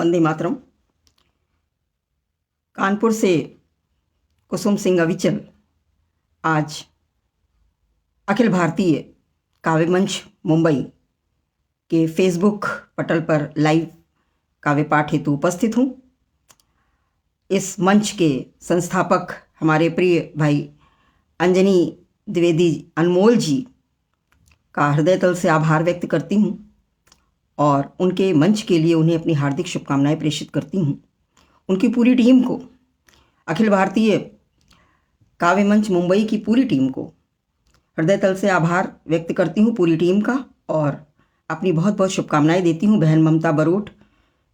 वंदे मातरम। कानपुर से कुसुम सिंह अविचल आज अखिल भारतीय काव्य मंच मुंबई के फेसबुक पटल पर लाइव काव्य पाठ हेतु उपस्थित हूँ। इस मंच के संस्थापक हमारे प्रिय भाई अंजनी द्विवेदी अनमोल जी का हृदय तल से आभार व्यक्त करती हूँ और उनके मंच के लिए उन्हें अपनी हार्दिक शुभकामनाएं प्रेषित करती हूँ। उनकी पूरी टीम को, अखिल भारतीय काव्य मंच मुंबई की पूरी टीम को हृदय तल से आभार व्यक्त करती हूँ पूरी टीम का, और अपनी बहुत बहुत शुभकामनाएं देती हूँ बहन ममता बरोट,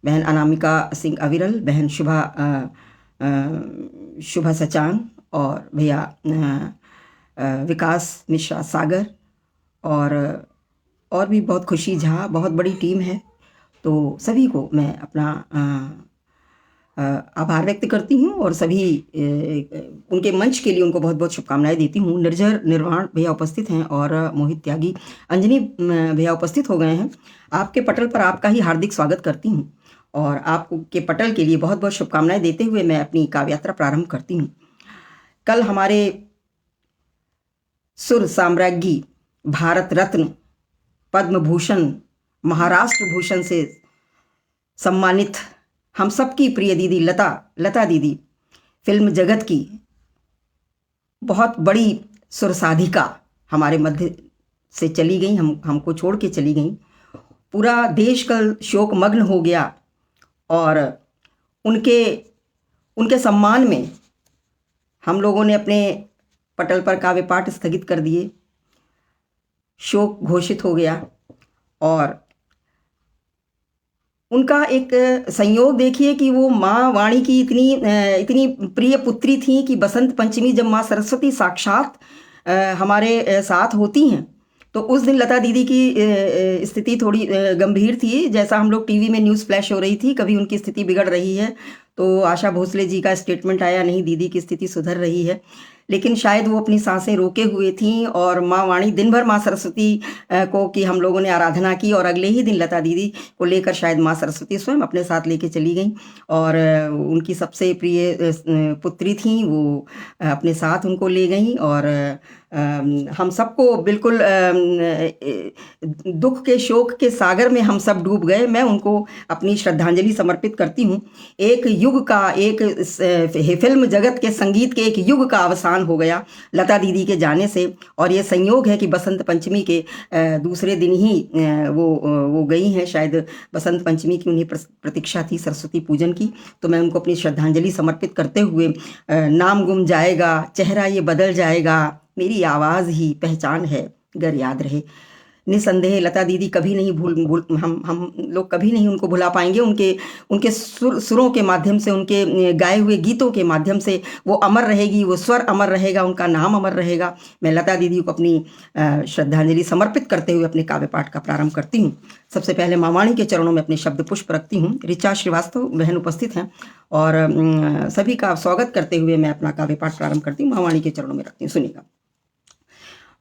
बहन अनामिका सिंह अविरल, बहन शुभा सचान और भैया विकास मिश्रा सागर और भी बहुत खुशी झा। बहुत बड़ी टीम है, तो सभी को मैं अपना आभार व्यक्त करती हूँ और सभी उनके मंच के लिए उनको बहुत बहुत शुभकामनाएं देती हूँ। निर्जर निर्वाण भैया उपस्थित हैं और मोहित त्यागी, अंजनी भैया उपस्थित हो गए हैं। आपके पटल पर आपका ही हार्दिक स्वागत करती हूँ और आपके पटल के लिए बहुत बहुत शुभकामनाएं देते हुए मैं अपनी काव्य यात्रा प्रारंभ करती हूँ। कल हमारे सुर साम्राज्ञी, भारत रत्न, पद्म भूषण, महाराष्ट्र भूषण से सम्मानित हम सबकी प्रिय दीदी लता दीदी, फिल्म जगत की बहुत बड़ी सुर साधिका हमारे मध्य से चली गई, हमको छोड़ के चली गई। पूरा देश कल शोक मग्न हो गया और उनके सम्मान में हम लोगों ने अपने पटल पर काव्य पाठ स्थगित कर दिए। शोक घोषित हो गया और उनका एक संयोग देखिए कि वो माँ वाणी की इतनी प्रिय पुत्री थी कि बसंत पंचमी जब माँ सरस्वती साक्षात हमारे साथ होती हैं तो उस दिन लता दीदी की स्थिति थोड़ी गंभीर थी। जैसा हम लोग टीवी में न्यूज़ फ्लैश हो रही थी, कभी उनकी स्थिति बिगड़ रही है तो आशा भोसले जी का स्टेटमेंट आया, नहीं दीदी की स्थिति सुधर रही है। लेकिन शायद वो अपनी सांसें रोके हुए थीं और माँ वाणी दिन भर माँ सरस्वती को की हम लोगों ने आराधना की और अगले ही दिन लता दीदी को लेकर शायद माँ सरस्वती स्वयं अपने साथ लेके चली गई और उनकी सबसे प्रिय पुत्री थी वो अपने साथ उनको ले गई और हम सबको बिल्कुल दुख के शोक के सागर में हम सब डूब गए। मैं उनको अपनी श्रद्धांजलि समर्पित करती हूँ। एक युग का, एक फिल्म जगत के संगीत के एक युग का अवसान हो गया लता दीदी के जाने से, और ये संयोग है कि बसंत पंचमी के दूसरे दिन ही वो गई हैं। शायद बसंत पंचमी की उन्हें प्रतीक्षा थी सरस्वती पूजन की, तो मैं उनको अपनी श्रद्धांजलि समर्पित करते हुए नाम गुम जाएगा, चेहरा ये बदल जाएगा, मेरी आवाज़ ही पहचान है गर याद रहे। निसंदेह लता दीदी कभी नहीं हम लोग कभी नहीं उनको भुला पाएंगे। उनके सुरों के माध्यम से, उनके गाए हुए गीतों के माध्यम से वो अमर रहेगी, वो स्वर अमर रहेगा, उनका नाम अमर रहेगा। मैं लता दीदी को अपनी श्रद्धांजलि समर्पित करते हुए अपने काव्य पाठ का प्रारंभ करती हूँ। सबसे पहले माँ वाणी के चरणों में अपने शब्द पुष्प रखती हूँ। ऋचा श्रीवास्तव बहन उपस्थित हैं और सभी का स्वागत करते हुए मैं अपना काव्य पाठ प्रारंभ करती हूँ। माँ वाणी के चरणों में रखती हूँ, सुनिएगा।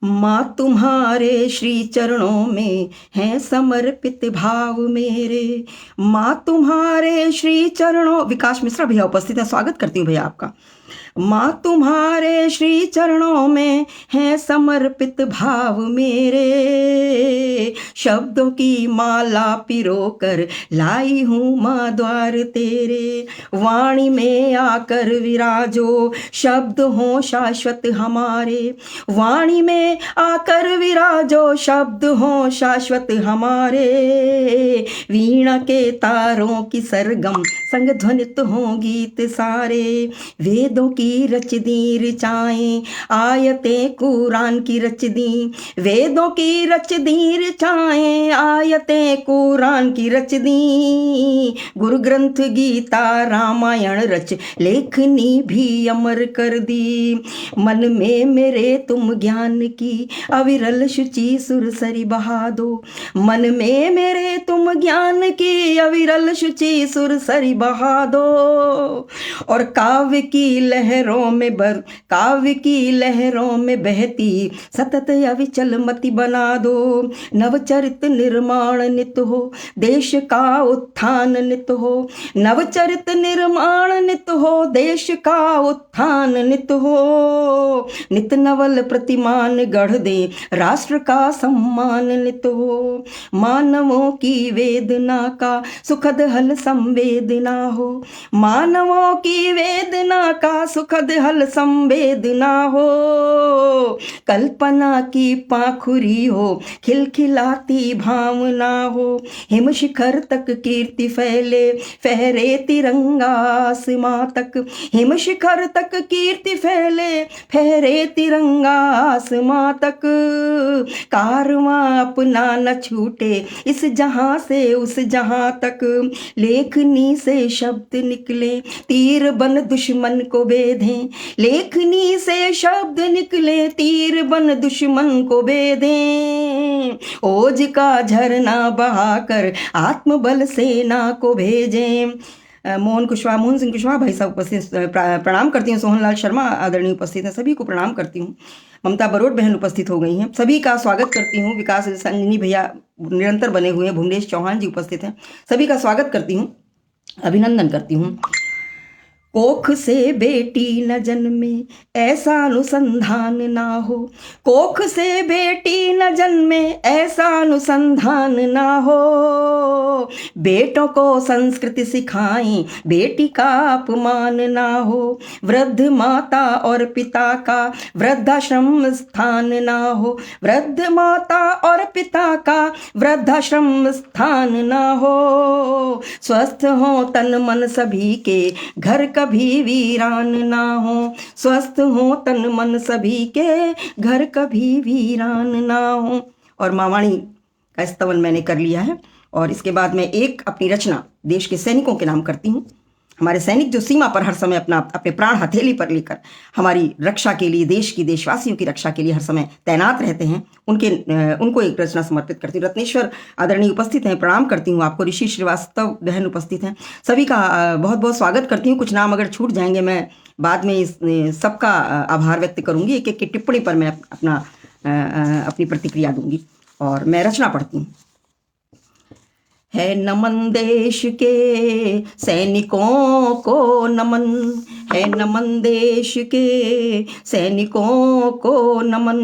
माँ तुम्हारे श्री चरणों में है समर्पित भाव मेरे, माँ तुम्हारे श्री चरणों, विकास मिश्रा भैया उपस्थित है, स्वागत करती हूँ भैया आपका। माँ तुम्हारे श्री चरणों में है समर्पित भाव मेरे, शब्दों की माला पिरो कर लाई हूँ माँ द्वार तेरे, वाणी में आकर विराजो शब्द हो शाश्वत हमारे, वाणी में आकर विराजो शब्द हो शाश्वत हमारे, वीणा के तारों की सरगम संग ध्वनित हो गीत सारे, वेदों की रच दी ऋचाएं आयतें कुरान की रच दी, वेदों की रच दी ऋचाएं आयतें कुरान की रच दी, गुरु ग्रंथ गीता रामायण रच लेखनी भी अमर कर दी, मन में मेरे तुम ज्ञान की अविरल शुचि सुरसरी बहा दो, मन में मेरे तुम ज्ञान की अविरल शुचि सुरसरी बहा दो, और काव्य की लहरों में बहती सतत अविचल मति बना दो, नवचरित निर्माण नित हो, देश का उत्थान नित हो। नवचरित निर्माण नित हो, देश का उत्थान नित हो। नित नवल प्रतिमान गढ़ दे, राष्ट्र का सम्मान नित हो। मानवों की वेदना का सुखद हल संवेदना हो, मानवों की वेदना का सुखद हल संवेदना हो। कल्पना की पाखुरी हो, खिलखिलाती भावना हो। हिम शिखर तक कीर्ति फैले, फहरे तिरंगा आसमां तक। हिम शिखर तक कीर्ति फैले, फहरे तिरंगा आसमां तक। कारवां अपना न छूटे, इस जहां से उस जहां तक। लेखनी से शब्द निकले, तीर बन दुश्मन को बेधें। लेखनी से शब्द निकले, तीर बन दुश्मन को बेधें। ओज का झरना बहाकर आत्मबल सेना को भेजें। मोहन सिंह कुशवाहा भाई साहब उपस्थित, प्रणाम करती हूँ। सोहनलाल शर्मा आदरणीय उपस्थित हैं, सभी को प्रणाम करती हूँ। ममता बरोट बहन उपस्थित हो गई हैं, सभी का स्वागत करती हूँ। विकास संजनी भैया निरंतर बने हुए हैं, भुवनेश चौहान जी उपस्थित हैं, सभी का स्वागत करती हूँ, अभिनंदन करती हूँ। कोख से बेटी न जन्मे, ऐसा अनुसंधान ना हो। कोख से बेटी न जन्मे, ऐसा अनुसंधान ना हो। बेटों को संस्कृति सिखाएं, बेटी का अपमान ना हो। वृद्ध माता और पिता का वृद्धाश्रम स्थान ना हो। वृद्ध माता और पिता का वृद्धाश्रम स्थान ना हो। स्वस्थ हो तन मन सभी के, घर कभी वीरान ना हो। स्वस्थ हो तन मन सभी के, घर कभी वीरान ना हो। और मावाणी का स्तवन मैंने कर लिया है। और इसके बाद मैं एक अपनी रचना देश के सैनिकों के नाम करती हूँ। हमारे सैनिक जो सीमा पर हर समय अपने प्राण हथेली पर लेकर हमारी रक्षा के लिए, देश की, देशवासियों की रक्षा के लिए हर समय तैनात रहते हैं, उनको एक रचना समर्पित करती हूँ। रत्नेश्वर आदरणीय उपस्थित हैं, प्रणाम करती हूँ आपको। ऋषि श्रीवास्तव बहन उपस्थित हैं, सभी का बहुत बहुत स्वागत करती हूँ। कुछ नाम अगर छूट जाएंगे मैं बाद में सबका आभार व्यक्त करूँगी। एक एक की टिप्पणी पर मैं अपनी प्रतिक्रिया दूंगी। और मैं रचना पढ़ती हूँ। है नमन देश के सैनिकों को नमन, है नमन देश के सैनिकों को नमन।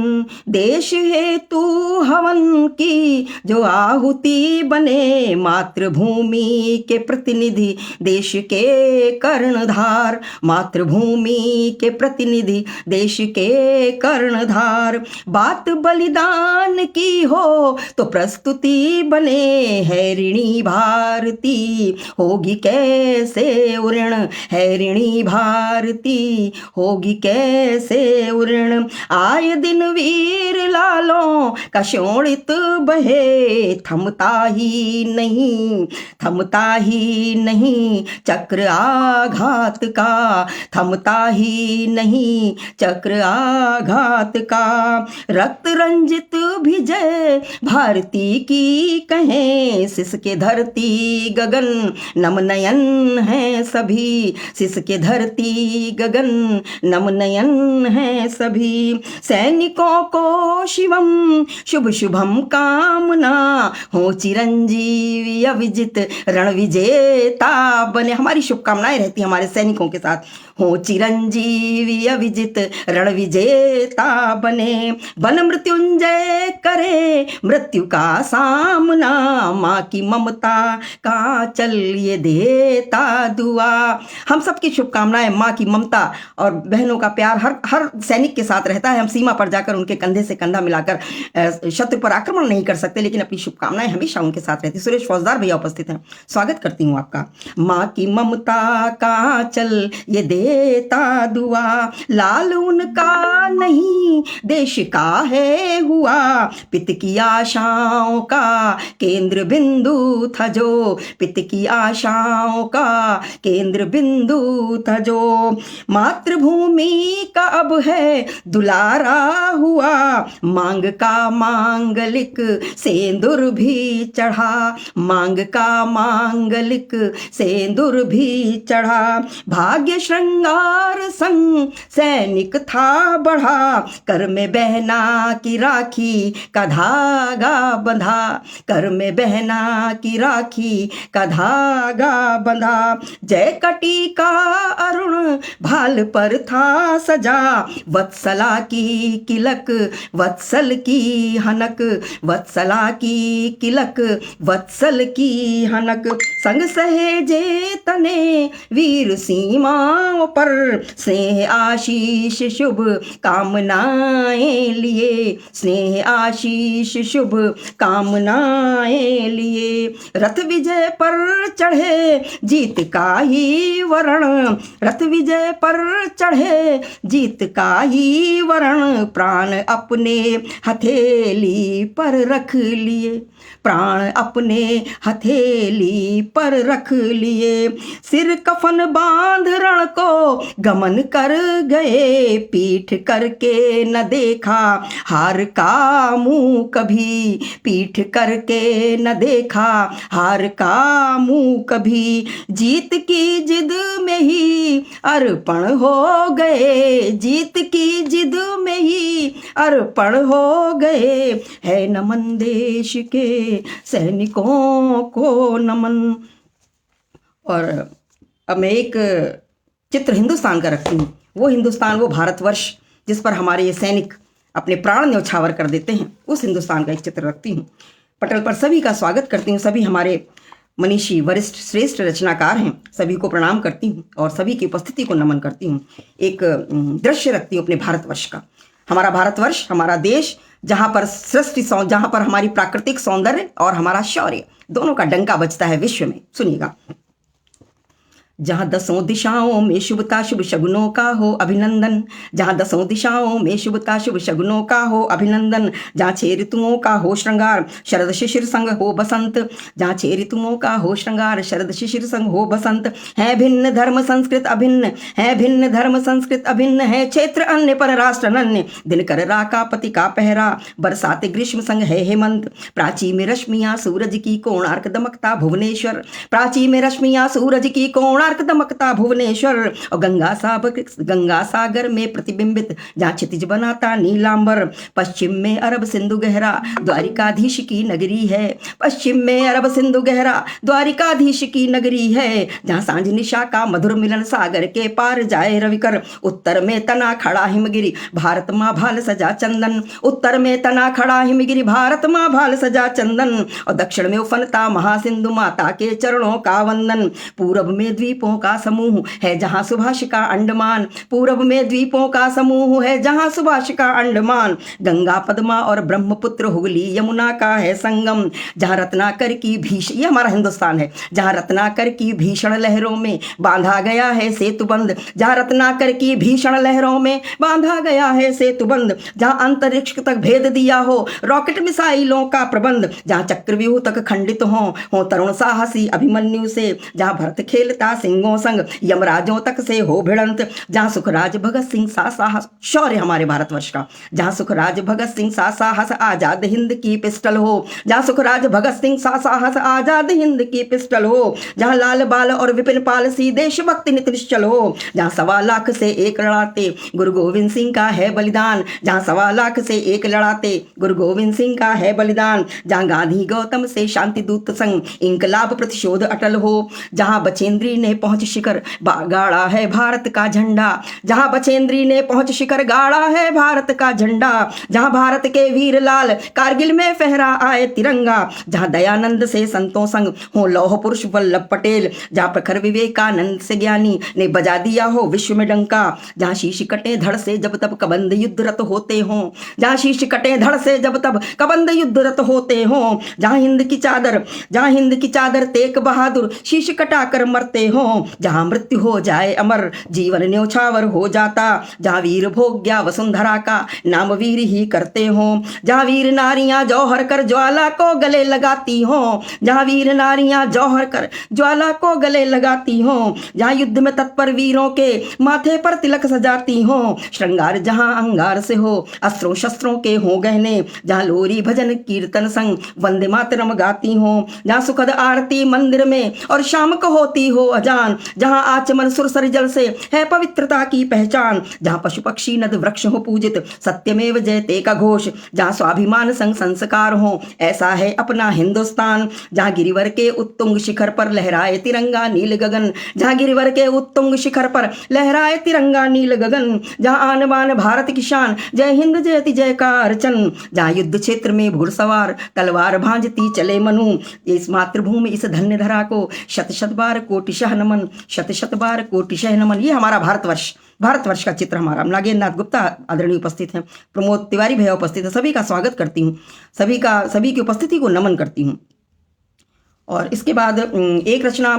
देश हेतु हवन की जो आहुति बने, मातृभूमि के प्रतिनिधि देश के कर्णधार। मातृभूमि के प्रतिनिधि देश के कर्णधार। बात बलिदान की हो तो प्रस्तुति बने, है ऋणी भारती होगी कैसे उऋण। है ऋणी भारती होगी कैसे उऋण। आए दिन वीर लालों का शोणित बहे, थमता ही नहीं, थमता ही नहीं चक्र आघात का। थमता ही नहीं चक्र आघात का। रक्त रंजित विजय भारती की कहें, सिसके धरती गगन नम नयन है सभी। सिसके धरती गगन नम नयन है सभी। सैनिकों को शिवम शुभ शुभम कामना, हो चिरंजीवी अविजित रण विजेता बने। हमारी शुभकामनाएं रहती हमारे सैनिकों के साथ। हो चिरंजीवी अविजित रण विजेता बने। बन मृत्युंजय करे मृत्यु का सामना, माँ की ममता का चल ये देता दुआ। हम सबकी शुभकामनाएं, माँ की ममता और बहनों का प्यार हर सैनिक के साथ रहता है। हम सीमा पर जाकर उनके कंधे से कंधा मिलाकर शत्रु पर आक्रमण नहीं कर सकते, लेकिन अपनी शुभकामनाएं हमेशा उनके साथ रहती। सुरेश फौजदार भैया उपस्थित हैं, स्वागत करती हूँ आपका। माँ की ममता का चल ये देता दुआ, लाल उनका नहीं देश का है हुआ। पित की आशाओं का केंद्र बिंदु था जो, पित की आशाओं का केंद्र बिंदु था जो। मातृभूमि का अब है दुलारा हुआ, मांग का मांगलिक सेंदूर भी चढ़ा, मांग का मांगलिक सेंदूर भी चढ़ा। भाग्य श्रृंगार संग सैनिक था बढ़ा, कर में बहना की राखी का धागा बंधा, कर में बहना की राखी का धागा बंधा। जय कटी का अरुण भाल पर था सजा, वत्सला की किलक वत्सल की हनक, वत्सला की किलक वत्सल की हनक। संग सहेजे तने वीर सीमाओं पर, स्नेह आशीष शुभ कामनाएं लिए, स्नेह आशीष शुभ कामनाएं लिए। रथ विजय पर चढ़े जीत का ही वरण, रथ विजय पर चढ़े जीत का ही वरण। प्राण अपने हथेली पर रख लिए, प्राण अपने हथेली पर रख लिए। सिर कफन बांध रण को गमन कर गए, पीठ करके न देखा हार का मुंह कभी, पीठ करके न देखा हार का मुंह कभी। जीत की जिद में ही अर्पण हो गए, जीत की जिद में ही अर्पण हो गए। है नमन देश के सैनिकों को नमन। और अब मैं एक चित्र हिंदुस्तान का रखती हूँ, वो हिंदुस्तान, वो भारतवर्ष जिस पर हमारे ये सैनिक अपने प्राण न्यौछावर कर देते हैं, उस हिंदुस्तान का एक चित्र रखती हूँ। पटल पर सभी का स्वागत करती हूँ, सभी हमारे मनीषी वरिष्ठ श्रेष्ठ रचनाकार हैं, सभी को प्रणाम करती हूँ और सभी की उपस्थिति को नमन करती हूँ। एक दृश्य रखती हूँ अपने भारतवर्ष का, हमारा भारतवर्ष, हमारा देश, जहाँ पर सृष्टि जहाँ पर हमारी प्राकृतिक सौंदर्य और हमारा शौर्य दोनों का डंका बजता है विश्व में। सुनिएगा। जहाँ दसों दिशाओं में शुभता शुभ शगुनों का हो अभिनंदन, जहाँ दसों दिशाओं में शुभता शुभ शगुनों का हो अभिनंदन। जहाँ 6 ऋतुओं का हो श्रृंगार शरद शिशिर संग हो बसंत, जहाँ 6 ऋतुओं का हो श्रृंगार शरद शिशिर संग हो बसंत। है भिन्न धर्म संस्कृत अभिन्न, है भिन्न धर्म संस्कृत अभिन्न, है क्षेत्र अन्य पर राष्ट्र अन्य। दिनकर राका पति का पहरा, बरसात ग्रीष्म संग है हेमंत। प्राची में रश्मियाँ सूरज की कोणार्क दमकता भुवनेश्वर, प्राची में रश्मियाँ सूरज की कोणार्क दमकता भुवनेश्वर। और गंगा सागर में प्रतिबिंबित जहाँ क्षितिज बनाता नीलांबर। पश्चिम में अरब सिंधु गहरा द्वारिकाधीश की नगरी है, पश्चिम में अरब सिंधु गहरा द्वारिकाधीश की नगरी है। जहाँ सांझ निशा का मधुर मिलन सागर के पार जाए रविकर। उत्तर में तना खड़ा हिमगिरी भारत माँ भाल सजा चंदन, उत्तर में तना खड़ा हिमगिरी भारत माँ भाल सजा चंदन। और दक्षिण में उफनता महासिंधु माता के चरणों का वंदन। पूरब में द्वीपों का समूह है जहाँ सुभाष का अंडमान, पूरब में द्वीपों का समूह है जहाँ सुभाष का अंडमान। गंगा पद्मा और ब्रह्मपुत्र हुगली यमुना का है संगम। जहाँ रत्नाकर की भीषण, ये हमारा हिंदुस्तान है, जहाँ रत्नाकर की भीषण लहरों में बांधा गया है सेतुबंध, जहाँ रत्नाकर की भीषण लहरों में बांधा गया है सेतुबंध। जहाँ अंतरिक्ष तक भेद दिया हो रॉकेट मिसाइलों का प्रबंध, जहाँ चक्रव्यूह तक खंडित हो तरुण साहसी अभिमन्यु से। जहाँ भरत खेलता सिंहों संग यमराजों तक से हो भिड़ंत। जहाँ सुखराज भगत सिंह सा साहस, शौर्य हमारे भारतवर्ष का, जहाँ सुखराज भगत सिंह सा साहस आजाद हिंद की पिस्टल हो, जहाँ सुखराज भगत सिंह सा साहस आजाद हिंद की पिस्टल हो। जहाँ लाल बाल और विपिन पाल सी देशभक्ति नित निश्चल हो। जहाँ 1.25 लाख से एक लड़ाते गुरु गोविंद सिंह का है बलिदान, जहाँ 1.25 लाख से एक लड़ाते गुरु गोविंद सिंह का है बलिदान। जहाँ गांधी गौतम से शांति दूत संग इंकलाब प्रतिशोध अटल हो। जहाँ बचेंद्री ने पहुंच शिखर गाड़ा है भारत का झंडा, जहाँ बचेंद्री ने पहुंच शिखर गाड़ा है भारत का झंडा। जहाँ भारत के वीर लाल कारगिल में फहरा आए तिरंगा। जहाँ दयानंद से संतों संग हो लौह पुरुष वल्लभ पटेल। जहाँ प्रखर विवेकानंद से ज्ञानी ने बजा दिया हो विश्व में डंका। जहाँ शीश कटे धड़ से जब तब कबंध युद्धरत होते हों, जहाँ शीश कटे धड़ से जब तब कबंध युद्धरत होते हों। जहाँ हिंद की चादर तेग बहादुर शीश कटा कर मरते हो। हो, जहाँ मृत्यु हो जाए अमर जीवन न्योछावर हो जाता, जहाँ वीर भोग्या वसुंधरा का नाम वीर ही करते हो, जहाँ वीर नारियां जौहर कर ज्वाला को गले लगाती हो, जहाँ वीर नारियां जौहर कर ज्वाला को गले लगाती हो, जहाँ युद्ध में तत्पर वीरों के माथे पर तिलक सजाती हो, श्रृंगार जहाँ अंगार से हो, अस्त्रों शस्त्रों के हो गहने, जहाँ लोरी भजन कीर्तन संग वंदे मातरम गाती हो, जहाँ सुखद आरती मंदिर में और शाम को होती हो अजान, जहाँ आचमन सुरसर जल से है पवित्रता की पहचान, जहाँ पशु पक्षी नद वृक्ष हो पूजित सत्यमेव जयते का घोष, जहाँ स्वाभिमान संग संस्कार हो, ऐसा है अपना हिंदुस्तान, जहाँ गिरिवर के उत्तुंग शिखर पर लहराए तिरंगा नील गगन, जहाँ गिरिवर के उत्तुंग शिखर पर लहराए तिरंगा नील गगन, जहाँ आन बान भारत की शान जय हिंद जयति जयकार चन, जहाँ युद्ध क्षेत्र में घुड़सवार तलवार भांजती चले मनु, इस मातृभूमि इस धन्य धरा को शत शत बार कोटिशः नमन, शत शत बार कोटिशः नमन। ये हमारा भारतवर्ष का चित्र हमारा। नागेंद्र नाथ गुप्ता आदरणीय उपस्थित हैं, प्रमोद तिवारी भैया उपस्थित हैं, सभी का स्वागत करती हूँ, सभी की उपस्थिति को नमन करती हूँ। और इसके बाद एक रचना,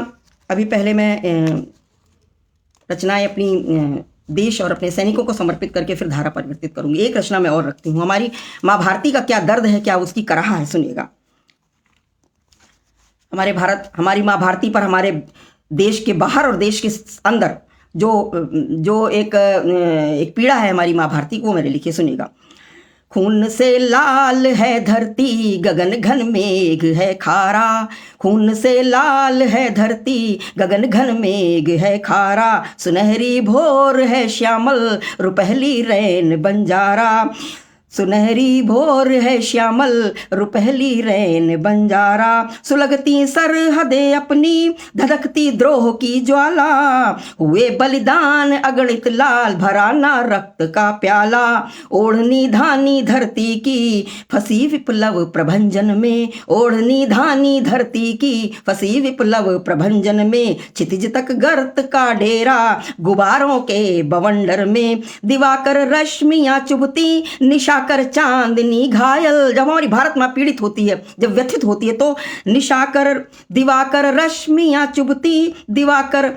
अभी पहले मैं रचनाएं अपनी देश और अपने सैनिकों को समर्पित करके फिर धारा परिवर्तित करूंगी। एक रचना मैं और रखती हूँ, हमारी माँ भारती का क्या दर्द है, क्या उसकी कराह है, सुनिएगा। हमारी माँ भारती पर हमारे देश के बाहर और देश के अंदर जो एक पीड़ा है हमारी माँ भारती को, मैंने लिखी, सुनिएगा। खून से लाल है धरती गगन घन मेघ है खारा, खून से लाल है धरती गगन घन मेघ है खारा, सुनहरी भोर है श्यामल रुपहली रैन बंजारा, सुनहरी भोर है श्यामल रुपहली रैन बंजारा, सुलगती सरहदें अपनी धधकती द्रोह की ज्वाला, हुए बलिदान अगणित लाल भरा ना रक्त का प्याला, ओढ़नी धानी धरती की फंसी विप्लव प्रभंजन में, ओढ़नी धानी धरती की फंसी विप्लव प्रभंजन में, क्षितिज तक गर्त का डेरा गुबारों के बवंडर में, दिवाकर रश्मियां चुभती निशा कर चांदनी घायल। जब हमारी भारत माँ पीड़ित होती है, जब व्यथित होती है, तो दिवाकर रश्मियां चुभती, दिवाकर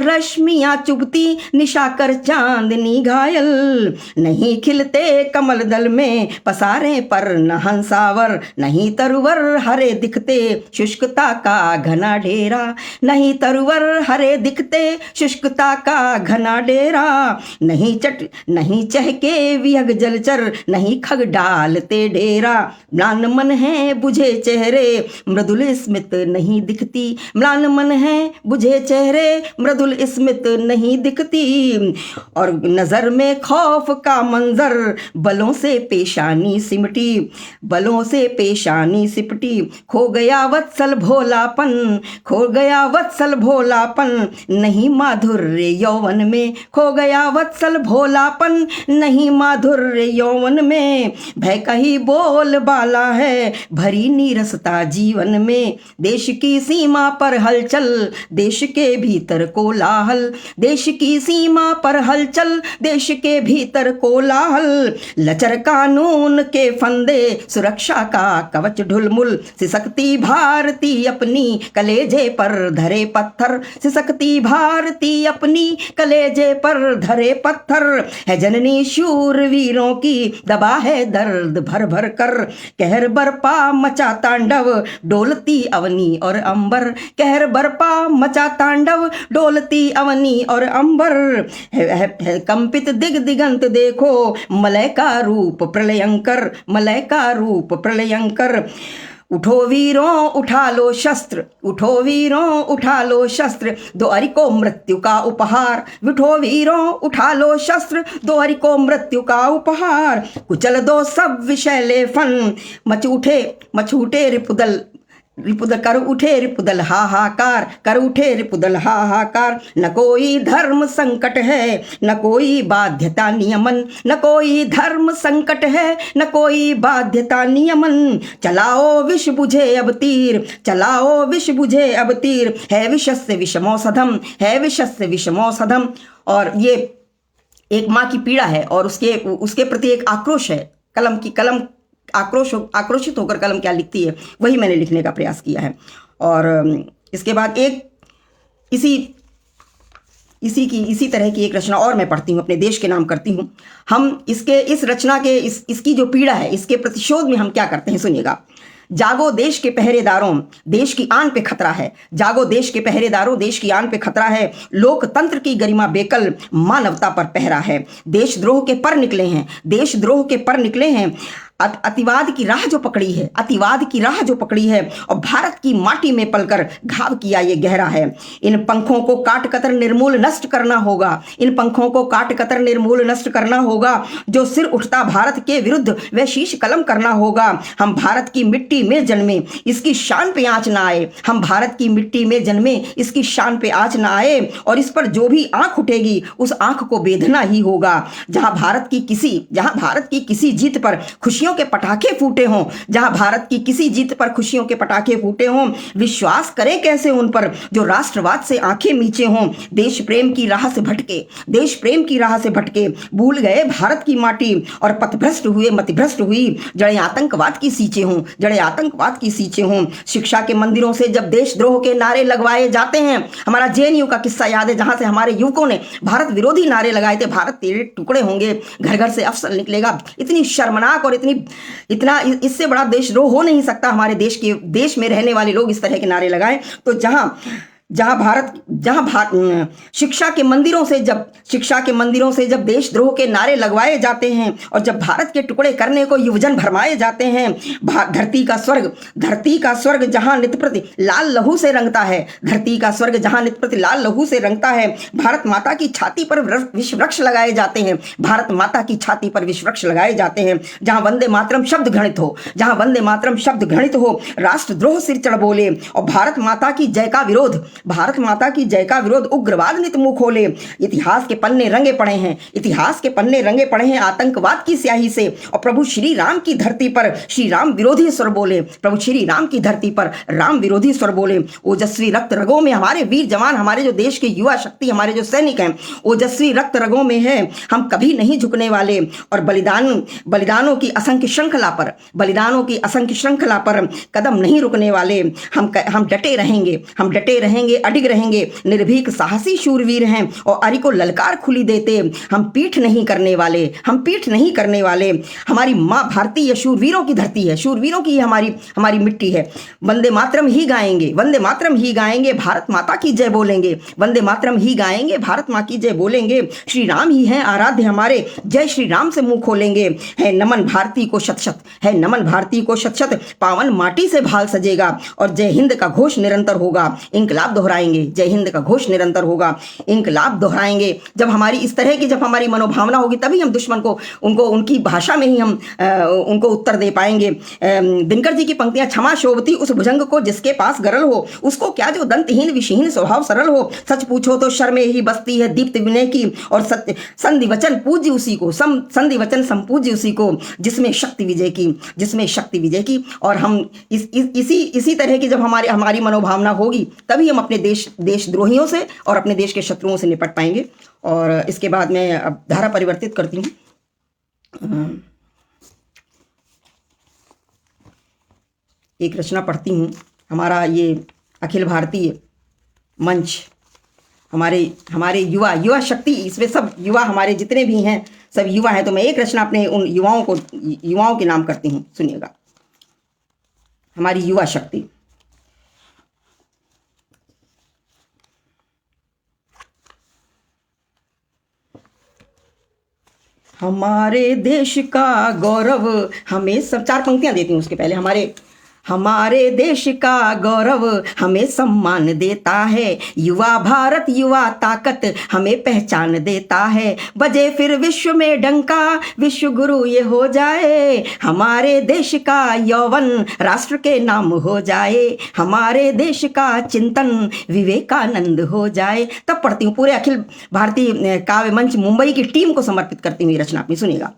रश्मियां चुभती निशाकर चांदनी घायल, नहीं खिलते कमल दल में पसारे पर न हंसावर, नहीं तरुवर हरे दिखते शुष्कता का घना डेरा, नहीं तरुवर हरे दिखते शुष्कता का घना डेरा, नहीं चहके विहग जलचर नहीं खग डालते डेरा, म्लान मन है बुझे चेहरे मृदुल स्मित नहीं दिखती, म्लान मन है बुझे चेहरे मृदुल स्मित नहीं दिखती, और नजर में खौफ का मंजर बलों से पेशानी सिमटी, बलों से पेशानी सिपटी, खो गया वत्सल भोलापन, खो गया वत्सल भोलापन नहीं माधुर्य यौवन में, खो गया वत्सल भोलापन नहीं माधुर्य यौवन में, भय कही बोल बाला है भरी नीरसता जीवन में, देश की सीमा पर हलचल देश के भीतर कोलाहल, देश की सीमा पर हलचल देश के भीतर कोलाहल, लचर कानून के फंदे सुरक्षा का कवच ढुलमुल, सिसकती भारती अपनी कलेजे पर धरे पत्थर, सिसकती भारती अपनी कलेजे पर धरे पत्थर, है जननी शूर वीरों की दबा है दर्द भर भर कर, कहर बरपा मचा तांडव डोलती अवनी और अंबर, कहर बरपा मचा तांडव डोलती अवनी और अंबर, है कंपित दिगंत देखो मलय का रूप प्रलयंकर, मलय का रूप प्रलयंकर, उठो वीरों उठा लो शस्त्र, उठो वीरों उठा लो शस्त्र दोहरी को मृत्यु का उपहार, उठो वीरों उठा लो शस्त्र दोहरी को मृत्यु का उपहार, कुचल दो सब विषैले फन मच उठे रिपुदल कर उठे रिपुदल हाहाकार, कर उठे रिपुदल हाहाकार, न कोई धर्म संकट है न कोई बाध्यता नियमन, न कोई धर्म संकट है न कोई बाध्यता नियमन, चलाओ विष बुझे अब तीर, चलाओ विष बुझे अब तीर, है विषस्य विषमौषधम, है विषस्य विषमौषधम। और ये एक माँ की पीड़ा है और उसके प्रति एक आक्रोश है, कलम आक्रोशित होकर कलम क्या लिखती है वही मैंने लिखने का प्रयास किया है। और इसके बाद एक इसी इसी तरह की एक रचना और मैं पढ़ती हूँ, अपने देश के नाम करती हूँ। हम इस रचना के इसकी जो पीड़ा है, इसके प्रतिशोध में हम क्या करते हैं, सुनिएगा। जागो देश के पहरेदारों, देश की आन पे खतरा है। जागो देश के पहरेदारों, देश की आन पे खतरा है। लोकतंत्र की गरिमा बेकल, मानवता पर पहरा है। देशद्रोह के पर निकले हैं, देशद्रोह के पर निकले हैं। अतिवाद की राह जो पकड़ी है, अतिवाद की राह जो पकड़ी है, और भारत की माटी में पलकर घाव किया ये गहरा है। इन पंखों को काट कतर निर्मूल नष्ट करना होगा, इन पंखों को काट कतर निर्मूल नष्ट करना होगा। जो सिर उठता भारत के विरुद्ध वह शीश कलम करना होगा। हम भारत की मिट्टी में जन्मे, इसकी शान पे आंच ना आए। हम भारत की मिट्टी में जन्मे, इसकी शान पे आंच ना आए। और इस पर जो भी आंख उठेगी उस आंख को बेधना ही होगा। जहां भारत की किसी जीत पर खुशियों के पटाखे फूटे हों, जहां भारत की किसी जीत पर खुशियों के पटाखे फूटे हों, विश्वास करें कैसे उन पर जो राष्ट्रवाद से आंखें मीचे हों। देश प्रेम की राह से भटके, देश प्रेम की राह से भटके, भूल गए भारत की माटी और पथभ्रष्ट हुए, मतिभ्रष्ट हुई। जड़ें आतंकवाद की सींचे हों, जड़ें आतंकवाद की सींचे हों। शिक्षा के मंदिरों से जब देशद्रोह के नारे लगवाए जाते हैं, हमारा जेएनयू का किस्सा याद है, जहां से हमारे युवकों ने भारत विरोधी नारे लगाए थे, भारत तेरे टुकड़े होंगे, घर घर से अफसल निकलेगा। इतनी शर्मनाक और इतना इससे बड़ा देशद्रोह हो नहीं सकता। हमारे देश में रहने वाले लोग इस तरह के नारे लगाएं। तो शिक्षा के मंदिरों से जब देशद्रोह के नारे लगवाए जाते हैं और जब भारत के टुकड़े करने को युवजन भरमाए जाते हैं, धरती का स्वर्ग जहां नित्यप्रति लाल लहू से रंगता है, धरती का स्वर्ग जहां नित्यप्रति लाल लहू से रंगता है। भारत माता की छाती पर विश्व वृक्ष लगाए जाते हैं, भारत माता की छाती पर विश्व वृक्ष लगाए जाते हैं। जहां वंदे मातरम शब्द घृणित हो, जहां वंदे मातरम शब्द घृणित हो, राष्ट्रद्रोह सिर चढ़ बोले और भारत माता की जय का विरोध, भारत माता की जय का विरोध उग्रवाद नित मुंह खोले। इतिहास के पन्ने रंगे पड़े हैं, इतिहास के पन्ने रंगे पड़े हैं आतंकवाद की स्याही से। और प्रभु श्री राम की धरती पर श्री राम विरोधी स्वर बोले, प्रभु श्री राम की धरती पर राम विरोधी स्वर बोले। ओजस्वी रक्त रगों में हमारे वीर जवान, हमारे जो देश के युवा शक्ति, हमारे जो सैनिक हैं, ओजस्वी रक्त रगों में है। हम कभी नहीं झुकने वाले और बलिदानों की असंख्य श्रृंखला पर कदम नहीं रुकने वाले। हम डटे रहेंगे, अडिग रहेंगे। निर्भीक साहसी शूरवीर हैं और अरि को ललकार खुली देते। हम पीठ नहीं करने वाले। हमारी माँ भारती ये शूरवीरों की धरती है, शूरवीरों की हमारी मिट्टी है। वंदे मातरम ही गाएंगे, भारत माता की जय बोलेंगे। वंदे मातरम ही गाएंगे, भारत माँ की जय बोलेंगे। श्री राम ही हैं आराध्य हमारे, जय श्री राम से मुंह खोलेंगे। है नमन भारती को शत-शत, पावन माटी से भाल सजेगा और जय हिंद का घोष निरंतर होगा। इंकलाब दोहराएंगे, जय हिंद का घोष निरंतर होगा। इंकलाब दोहराएंगे। जब हमारी मनोभावना होगी तभी हम दुश्मन को उनकी भाषा में ही हम उनको उत्तर दे पाएंगे। दिनकर जी की पंक्तियां, क्षमा शोभती उस भुजंग को जिसके पास गरल हो, उसको क्या जो दंतहीन विषहीन स्वभाव सरल हो। सच पूछो तो शर्म ही बसती है दीप्त विनय की, और सत्य संधि वचन पूज्य उसी को, संधि वचन संपूज्य उसी को, जिसमें शक्ति विजय की। और हम इसी तरह की जब हमारी मनोभावना होगी तभी हम अपने देशद्रोहियों से और अपने देश के शत्रुओं से निपट पाएंगे। और इसके बाद मैं अब धारा परिवर्तित करती हूँ। एक रचना पढ़ती हूँ। हमारा ये अखिल भारतीय मंच, हमारे युवा शक्ति, इसमें सब युवा, हमारे जितने भी हैं सब युवा हैं। तो मैं एक रचना अपने उन युवाओं के नाम करती हूँ, सुनिएगा। हमारी युवा शक्ति। हमारे देश का गौरव हमें सब, 4 पंक्तियां देती हूँ उसके पहले। हमारे देश का गौरव हमें सम्मान देता है। युवा भारत, युवा ताकत हमें पहचान देता है। बजे फिर विश्व में डंका, विश्व गुरु ये हो जाए। हमारे देश का यौवन राष्ट्र के नाम हो जाए। हमारे देश का चिंतन विवेकानंद हो जाए। तब पढ़ती हूँ। पूरे अखिल भारतीय काव्य मंच मुंबई की टीम को समर्पित करती हूँ ये रचना अपनी, सुनिएगा।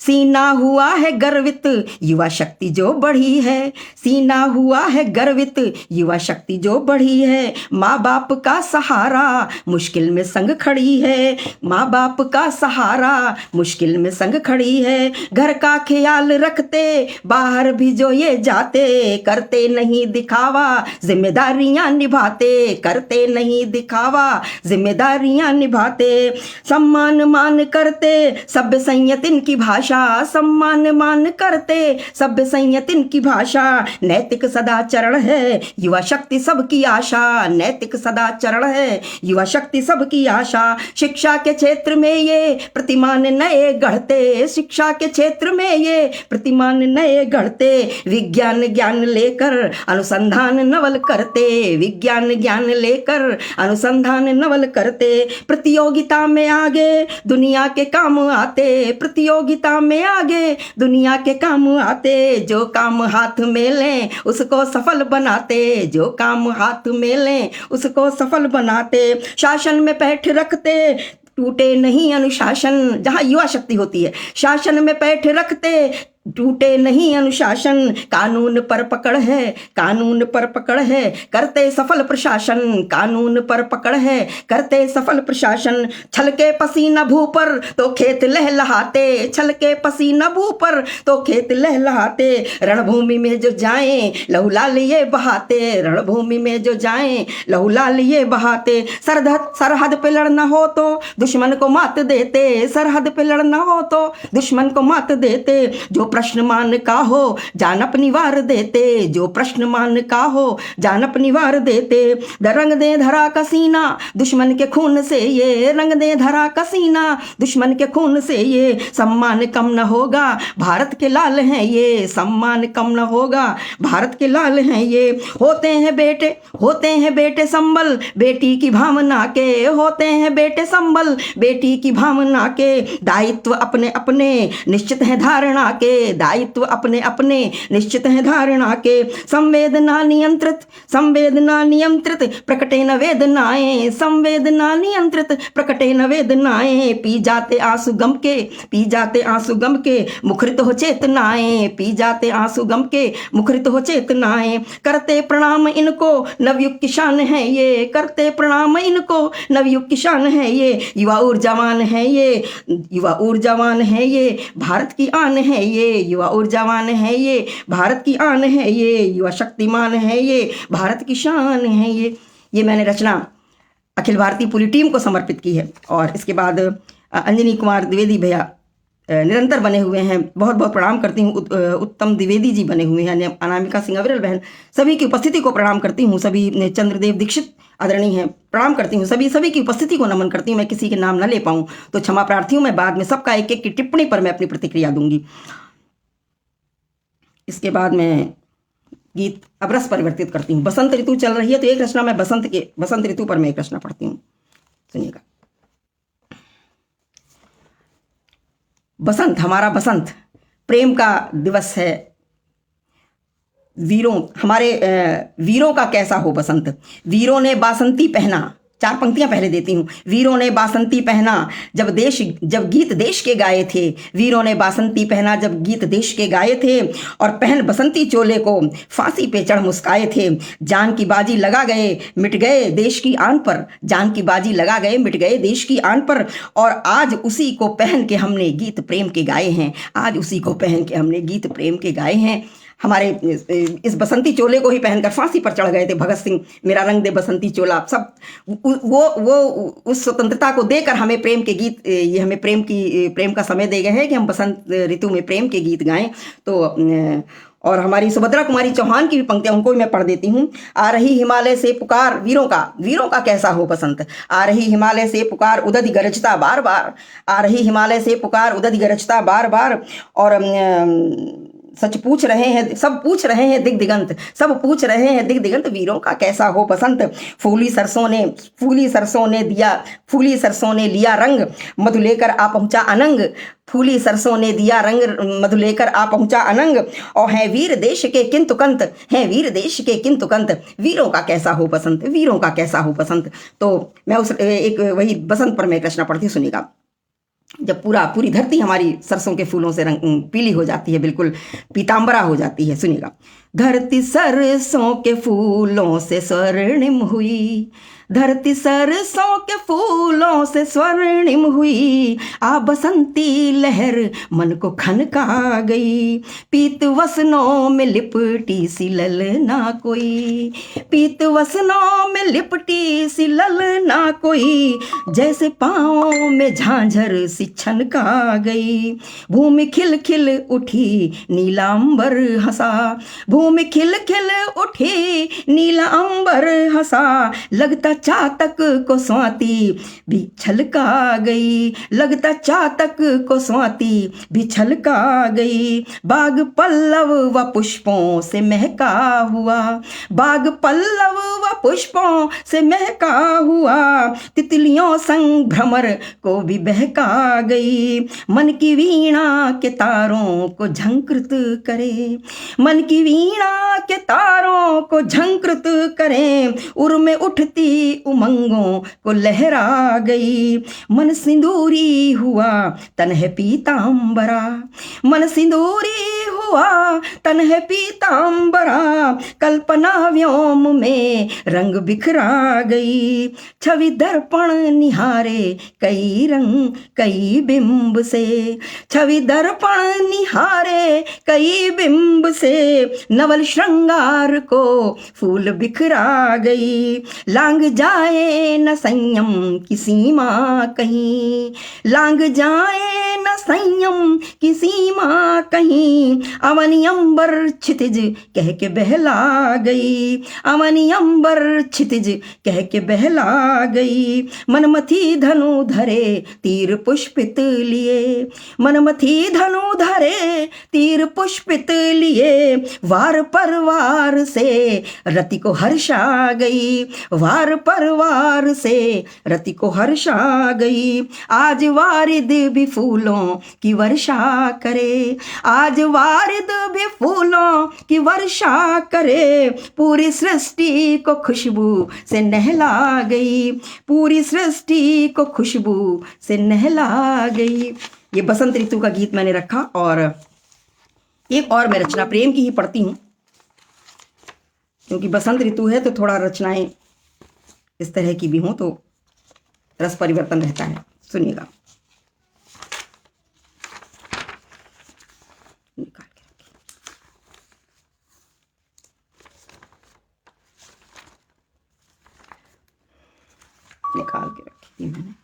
सीना हुआ है गर्वित, युवा शक्ति जो बढ़ी है। सीना हुआ है गर्वित, युवा शक्ति जो बढ़ी है। माँ बाप का सहारा मुश्किल में संग खड़ी है। माँ बाप का सहारा मुश्किल में संग खड़ी है। घर का ख्याल रखते बाहर भी जो ये जाते, करते नहीं दिखावा जिम्मेदारियां निभाते, करते नहीं दिखावा जिम्मेदारियां निभाते। सम्मान मान करते सभ्य संयत इनकी भाषा, सम्मान मान करते सभ्य संयत इनकी भाषा। नैतिक सदाचरण है युवा शक्ति सबकी आशा, नैतिक सदाचरण है युवा शक्ति सबकी आशा। शिक्षा के क्षेत्र में ये प्रतिमान नए गढ़ते, शिक्षा के क्षेत्र में ये प्रतिमान नए गढ़ते। विज्ञान ज्ञान लेकर अनुसंधान नवल करते, विज्ञान ज्ञान लेकर अनुसंधान नवल करते। प्रतियोगिता में आगे दुनिया के काम आते, प्रतियोगिता में आगे दुनिया के काम आते। जो काम हाथ में लें उसको सफल बनाते, जो काम हाथ में लें उसको सफल बनाते। शासन में पैठ रखते टूटे नहीं अनुशासन, जहाँ युवा शक्ति होती है। शासन में पैठ रखते टूटे नहीं अनुशासन। कानून पर पकड़ है, कानून पर पकड़ है, करते सफल प्रशासन। कानून पर पकड़ है, करते सफल प्रशासन। छलके पसीना भू पर तो खेत लहलहाते, छलके पसीना भू पर तो खेत लहलहाते। रणभूमि में जो जाएं लहू लाल ये बहाते, रणभूमि में जो जाएं लहू लाल ये बहाते। सरहद पे लड़ना हो तो दुश्मन को मात देते, सरहद पे लड़ना हो तो दुश्मन को मात देते। जो प्रश्न मान का हो जान अपनी वार देते, जो प्रश्न मान का हो जान अपनी वार देते। रंग दे धरा का सीना दुश्मन के खून से ये, रंग दे धरा का सीना दुश्मन के खून से ये। सम्मान कम न होगा भारत के लाल हैं ये, सम्मान कम न होगा भारत के लाल हैं ये। होते हैं बेटे संबल बेटी की भावना के, होते हैं बेटे संबल बेटी की भावना के। दायित्व अपने अपने निश्चित है धारणा के, दायित्व अपने अपने निश्चित है धारणा के। संवेदना नियंत्रित प्रकटे न वेदनाएं, संवेदना नियंत्रित प्रकटे न वेदनाएं। पी जाते आंसू गम के, पी जाते आंसू गम के मुखरित हो चेतनाएं, पी जाते आंसू गम के मुखरित हो चेतनाएं। करते प्रणाम इनको नवयुग की शान है ये, करते प्रणाम इनको नवयुग की शान है ये। युवा ऊर्जावान है ये, युवा ऊर्जावान है ये, भारत की आन है ये। युवा ऊर्जावान है ये, भारत की आन है ये। युवा शक्तिमान है ये, भारत की शान है ये। ये मैंने रचना अखिल भारतीय पूरी टीम को समर्पित की है। और इसके बाद अंजनी कुमार द्विवेदी भैया निरंतर बने हुए हैं, बहुत बहुत प्रणाम करती हूँ। उत्तम द्विवेदी जी बने हुए हैं, अनामिका सिंह अविरल बहन, सभी की उपस्थिति को प्रणाम करती हूँ। सभी चंद्रदेव दीक्षित आदरणीय हैं, प्रणाम करती हूँ। सभी की उपस्थिति को नमन करती हूँ। मैं किसी के नाम न ले पाऊँ तो क्षमा प्रार्थी हूँ। मैं बाद में सबका एक एक की टिप्पणी पर मैं अपनी प्रतिक्रिया दूंगी। इसके बाद मैं गीत अब रस परिवर्तित करती हूँ। बसंत ऋतु चल रही है तो एक रचना मैं बसंत ऋतु पर मैं एक रचना पढ़ती हूँ, सुनिएगा। बसंत, हमारा बसंत प्रेम का दिवस है। वीरों, हमारे वीरों का कैसा हो बसंत। वीरों ने बासंती पहना, चार पंक्तियां पहले देती हूँ। वीरों ने बासंती पहना जब गीत देश के गाए थे, वीरों ने बासंती पहना जब गीत देश के गाए थे। और पहन बसंती चोले को फांसी पे चढ़ मुस्काए थे। जान की बाजी लगा गए मिट गए देश की आन पर, जान की बाजी लगा गए मिट गए देश की आन पर। और आज उसी को पहन के हमने गीत प्रेम के गाए हैं, आज उसी को पहन के हमने गीत प्रेम के गाए हैं। हमारे इस बसंती चोले को ही पहनकर फांसी पर चढ़ गए थे भगत सिंह। मेरा रंग दे बसंती चोला, सब वो उस स्वतंत्रता को देकर हमें प्रेम के गीत, ये हमें प्रेम का समय दे गए हैं कि हम बसंत ऋतु में प्रेम के गीत गाएं। तो और हमारी सुभद्रा कुमारी चौहान की भी पंक्तियां, उनको भी मैं पढ़ देती हूँ। आ रही हिमालय से पुकार वीरों का कैसा हो बसंत। आ रही हिमालय से पुकार उदधि गरजता बार बार, आ रही हिमालय से पुकार उदधि गरजता बार बार। और सच पूछ रहे हैं, सब पूछ रहे हैं दिग दिगंत, सब पूछ रहे हैं दिग दिगंत। वीरों का कैसा हो बसंत। फूली सरसों ने लिया रंग मधु लेकर आ पहुंचा अनंग, फूली सरसों ने दिया रंग मधु लेकर आ पहुंचा अनंग। और है वीर देश के किंतु कंत, है वीर देश के किंतु कंत। वीरों का कैसा हो बसंत, वीरों का कैसा हो बसंत। तो मैं उस एक वही बसंत पर मैं एक रचना पढ़ती, सुनिएगा। जब पूरी धरती हमारी सरसों के फूलों से रंग पीली हो जाती है, बिल्कुल पीतांबरा हो जाती है। सुनिएगा। धरती सरसों के फूलों से स्वर्णिम हुई, धरती सरसों के फूलों से स्वर्णिम हुई, आ बसंती लहर मन को खनका गई, पीत वसनों में लिपटी सी ललना कोई, पीत वसनों में लिपटी सी ललना कोई, जैसे पाँव में झांझर सी छनका गई। भूमि खिल खिल उठी नीला अंबर हंसा, भूमि खिल खिल उठी नीला अंबर हंसा, लगता चातक को स्वाति भी छलका गई, लगता चातक को स्वाति भी छलका गई। बाग पल्लव व पुष्पों से महका हुआ, बाग पल्लव व पुष्पों से महका हुआ, तितलियों संग भ्रमर को भी बहका गई। मन की वीणा के तारों को झंकृत करे, मन की वीणा के तारों को झंकृत करें, उर में उठती उमंगों को लहरा गई। मन सिंदूरी हुआ तन है पीतांबरा, मन सिंदूरी हुआ तन है पीतांबरा, कल्पना व्योम में रंग बिखरा गई। छवि दर्पण निहारे कई रंग कई बिंब से, छवि दर्पण निहारे कई बिंब से, नवल श्रृंगार को फूल बिखरा गई। लांग जाए न संयम की सीमा कहीं, लांग जाए न संयम की सीमा कहीं, अवनी अंबर क्षितिज कह के बहला गई, अवनी अंबर क्षितिज कह के बहला गई। मनमथी धनु धरे तीर पुष्पित लिए, मनमथी धनु धरे तीर पुष्पित लिए, वार पर वार से रति को हर्षा गई, वार पर वार से रति को हर्षा गई। आज वारिद भी फूलों की वर्षा करे, आज वारिद भी फूलों की वर्षा करे, पूरी सृष्टि को खुशबू से नहला गई, पूरी सृष्टि को खुशबू से नहला गई। ये बसंत ऋतु का गीत मैंने रखा। और एक और मैं रचना प्रेम की ही पढ़ती हूँ, क्योंकि बसंत ऋतु है तो थोड़ा रचनाएं इस तरह की भी हों तो रस परिवर्तन रहता है। सुनिएगा। निकाल के रखी मैंने।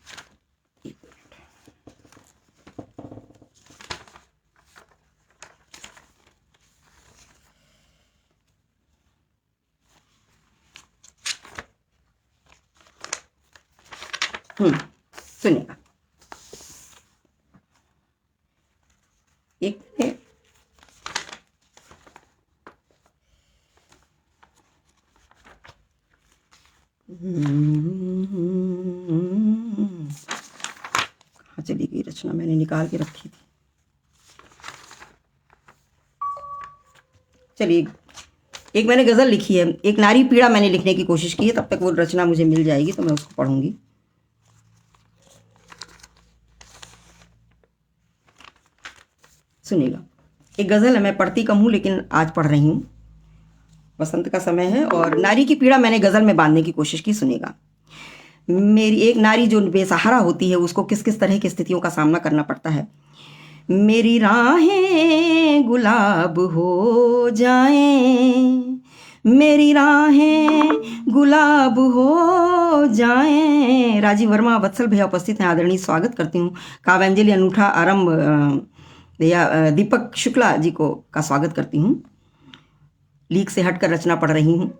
सुनिएगा। एक कहाँ चली गई रचना, मैंने निकाल के रखी थी। चलिए, एक मैंने गज़ल लिखी है, एक नारी पीड़ा मैंने लिखने की कोशिश की है, तब तक वो रचना मुझे मिल जाएगी तो मैं उसको पढ़ूंगी। सुनिएगा। एक गज़ल है, मैं पढ़ती कम हूँ लेकिन आज पढ़ रही हूँ। बसंत का समय है और नारी की पीड़ा मैंने गज़ल में बांधने की कोशिश की। सुनिएगा। मेरी एक नारी जो बेसहारा होती है उसको किस किस तरह की स्थितियों का सामना करना पड़ता है। मेरी राहें गुलाब हो जाएं, मेरी राहें गुलाब हो जाएं। राजीव वर्मा वत्सल भैया उपस्थित हैं, आदरणीय स्वागत करती हूँ। काव्यांजलि अनूठा आरंभ भैया दीपक शुक्ला जी को का स्वागत करती हूँ। लीक से हटकर रचना पढ़ रही हूँ,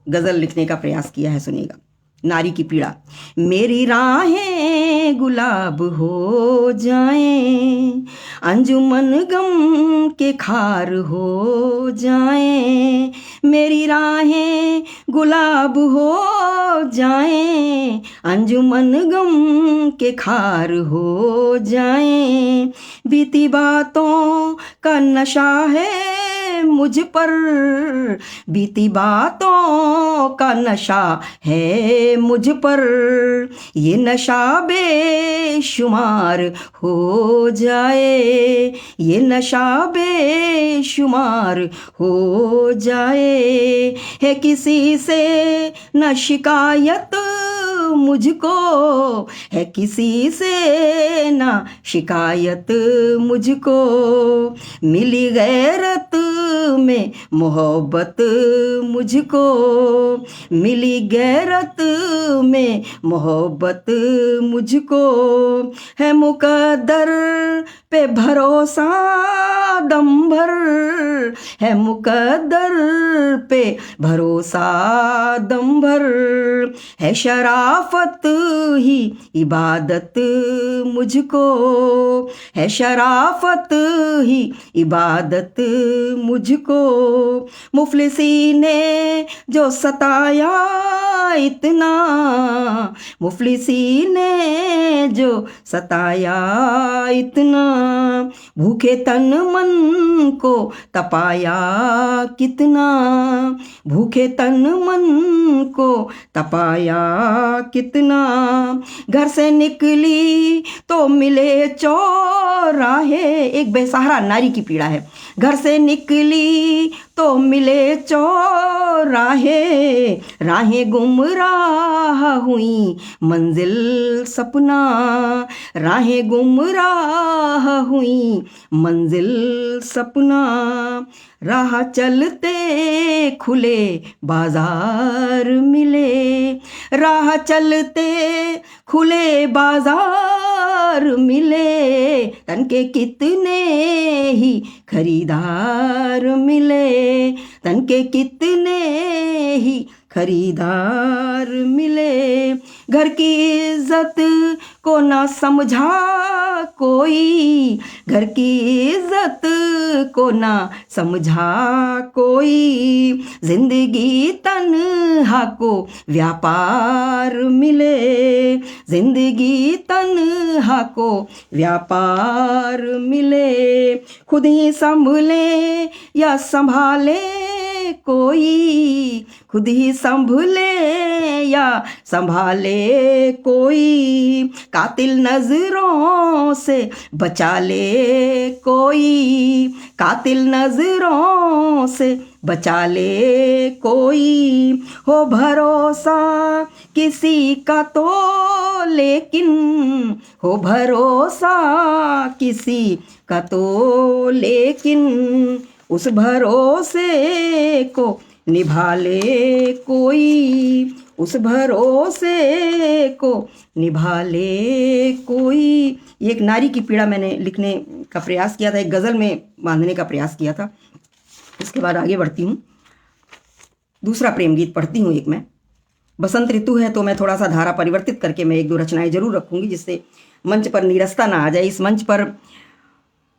गज़ल लिखने का प्रयास किया है। सुनिएगा। नारी की पीड़ा। मेरी राहें गुलाब हो जाएं, अंजुमन गम के खार हो जाएं, मेरी राहें गुलाब हो जाएं, अंजुमन गम के खार हो जाएं। बीती बातों का नशा है मुझ पर, बीती बातों का नशा है मुझ पर, ये नशा बेशुमार हो जाए, ये नशा बेशुमार हो जाए। है किसी से न शिकायत मुझको, है किसी से ना शिकायत मुझको, मिली गैरत में मोहब्बत मुझको, मिली गैरत में मोहब्बत मुझको। है मुकद्दर पे भरोसा दम भर, है मुकद्दर पे भरोसा दम भर, है शराफत ही इबादत मुझको, है शराफत ही इबादत मुझको। मुफलिसी ने जो सताया इतना, मुफलिसी ने जो सताया इतना, भूखे तन मन को तपाया कितना, भूखे तन मन को तपाया कितना। घर से निकली तो मिले चौराहे, एक बेसहारा नारी की पीड़ा है। घर से निकली तो मिले चौराहे, राहें गुमराह हुई मंजिल सपना, राहें गुमराह हुई मंजिल सपना। राह चलते खुले बाजार मिले, राह चलते खुले बाजार मिले, तन के कितने ही खरीदार मिले, तन के कितने ही खरीदार मिले। घर की इज्जत को ना समझा कोई, घर की इज्जत को ना समझा कोई, जिंदगी तन्हा को व्यापार मिले, जिंदगी तन्हा को व्यापार मिले। खुद ही संभले या संभाले कोई, खुद ही संभले या संभाले कोई, कातिल नजरों से बचा ले कोई, कातिल नजरों से बचा ले कोई। हो भरोसा किसी का तो लेकिन, हो भरोसा किसी का तो लेकिन, उस भरोसे को निभा ले कोई, उस भरोसे को निभा ले कोई। ये एक नारी की पीड़ा मैंने लिखने का प्रयास किया था, एक गज़ल में बांधने का प्रयास किया था। इसके बाद आगे बढ़ती हूँ, दूसरा प्रेम गीत पढ़ती हूँ एक मैं। बसंत ऋतु है तो मैं थोड़ा सा धारा परिवर्तित करके मैं एक दो रचनाएं जरूर रखूँगी, जिससे मंच पर नीरसता ना आ जाए। इस मंच पर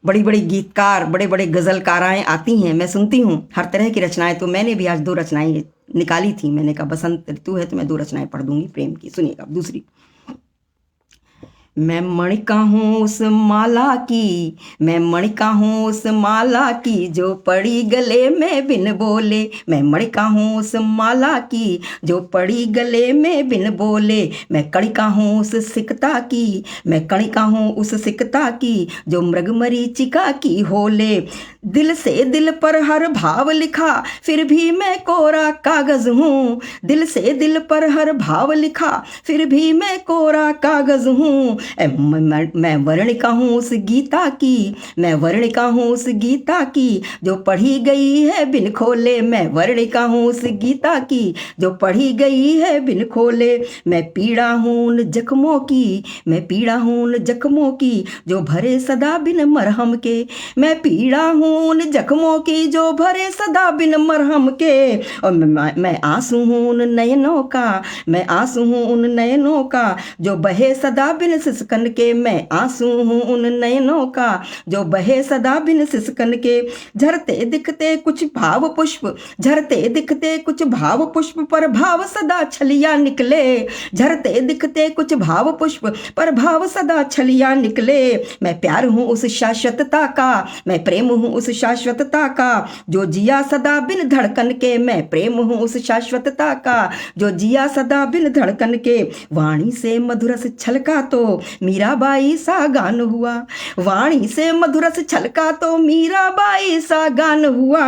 बड़ी बड़ी गीतकार, बड़े बड़े गज़लकाराएँ आती हैं, मैं सुनती हूँ हर तरह की रचनाएं। तो मैंने भी आज दो रचनाएं निकाली थी। मैंने कहा बसंत ऋतु है तो मैं दो रचनाएं पढ़ दूंगी प्रेम की। सुनिएगा दूसरी। मैं मणिका हूँ उस माला की, मैं मणिका हूँ उस माला की, जो पड़ी गले में बिन बोले। मैं मणिका हूँ उस माला की, जो पड़ी गले में बिन बोले। मैं कणिका हूँ उस सिकता की, मैं कणिका हूँ उस सिकता की, जो मृग मरीचिका की होले। दिल से दिल पर हर भाव लिखा, फिर भी मैं कोरा कागज हूँ। दिल से दिल पर हर भाव लिखा, फिर भी मैं कोरा कागज हूँ। मैं वर्णिका हूँ उस गीता की, मैं वर्णिका हूँ उस गीता की, जो पढ़ी गई है बिन खोले। मैं वर्णिका हूँ उस गीता की, जो पढ़ी गई है बिन खोले। मैं पीड़ा हूँ उन जख्मों की, मैं पीड़ा हूँ उन जख्मों की, जो भरे सदा बिन मरहम के। मैं पीड़ा हूँ उन जख्मों की, जो भरे सदा बिन मरहम के। और मैं आंसू हूँ उन नयनों का, मैं आंसू हूँ उन नयनों का, जो बहे सदा बिन सिसकन के, मैं आंसू हूँ उन नयनों का जो बहे सदा बिन सिसकन के। झरते दिखते कुछ भाव पुष्प, झरते दिखते कुछ भाव पुष्प, पर भाव सदा छलिया निकले। झरते दिखते कुछ भाव पुष्प, पर भाव सदा छलिया निकले। मैं प्यार हूँ उस शाश्वतता का, मैं प्रेम हूँ उस शाश्वतता का जो जिया सदा बिन धड़कन के। मैं प्रेम हूँ उस शाश्वतता का जो जिया सदा बिन धड़कन के। वाणी से मधुरस छलका तो मीराबाई सा गान हुआ, वाणी से मधुरस छलका तो मीराबाई सा गान हुआ।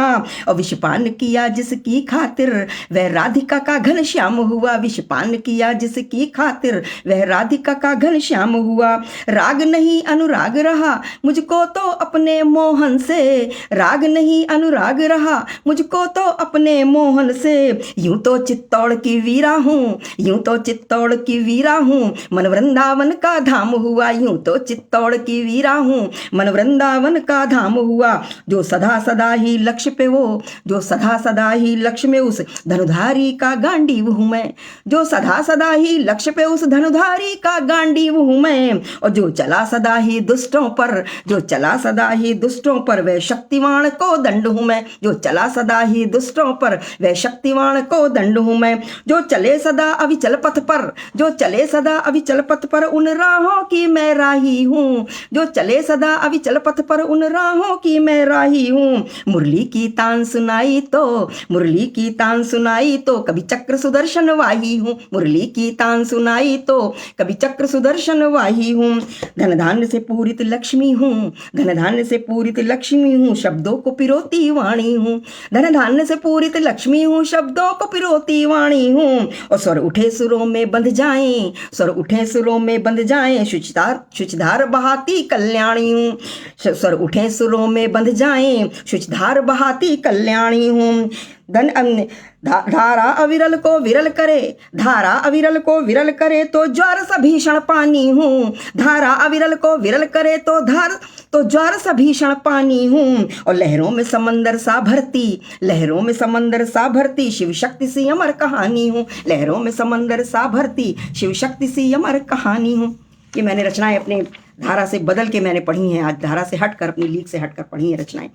और विषपान किया जिसकी खातिर वह राधिका का घनश्याम हुआ, विषपान किया जिसकी खातिर वह राधिका का घनश्याम हुआ। राग नहीं अनुराग रहा मुझको तो अपने मोहन से, राग नहीं अनुराग रहा मुझको तो अपने मोहन से। यूं तो चित्तौड़ की वीरा हूँ, यूं तो चित्तौड़ की वीरा हूँ, मन वृंदावन का धाम हुआ। यूं तो चित्तौड़ की वीरा हूँ, मन वृंदावन का धाम हुआ। जो सदा सदा ही लक्ष्य पे वो, जो सदा सदा ही लक्ष्य में उस धनुधारी का गांडीव हूँ मैं, जो सदा सदा ही लक्ष्य पे उस धनुधारी का गांडीव हूँ मैं। और जो चला सदा ही दुष्टों पर, जो चला सदा ही दुष्टों पर वह शक्तिवान को दंड हूँ मैं, जो चला सदा ही दुष्टों पर वह शक्तिवान को दंड हूँ मैं। जो चले सदा अविचल पथ पर, जो चले सदा अविचल पथ पर उन राहों की मैं राही हूँ, जो चले सदा अविचल पथ पर उन राहों की मैं राही हूँ। मुरली की तान सुनाई तो, मुरली की तान सुनाई तो कभी चक्र सुदर्शन वाही हूँ, मुरली की तान सुनाई तो कभी चक्र सुदर्शन वाही हूँ। धन धान्य से पूरित लक्ष्मी हूँ, धन धान्य से पूरित लक्ष्मी हूँ, शब्दों को पिरोती वाणी हूँ, धन धान्य से पूरित लक्ष्मी हूँ, शब्दों को पिरोती वाणी हूँ। और स्वर उठे सुरों में बंध जाएं, स्वर उठे सुरों में बंध जाएं, शुचधार बहाती कल्याणी हूँ, स्वर उठे सुरों में बंध जाएं, शुचधार बहाती कल्याणी हूँ। धारा अविरल को विरल करे, धारा अविरल को विरल करे तो ज्वार सा भीषण पानी हूँ, धारा अविरल को विरल करे तो ज्वार सा भीषण पानी हूँ। और लहरों में समंदर सा भरती, लहरों में समंदर सा भरती शिव शक्ति सी अमर कहानी हूँ, लहरों में समंदर सा भरती शिव शक्ति सी अमर कहानी हूँ। ये मैंने रचनाएं अपने धारा से बदल के मैंने पढ़ी हैं, आज धारा से हटकर, अपनी लीक से हटकर पढ़ी हैं रचनाएं।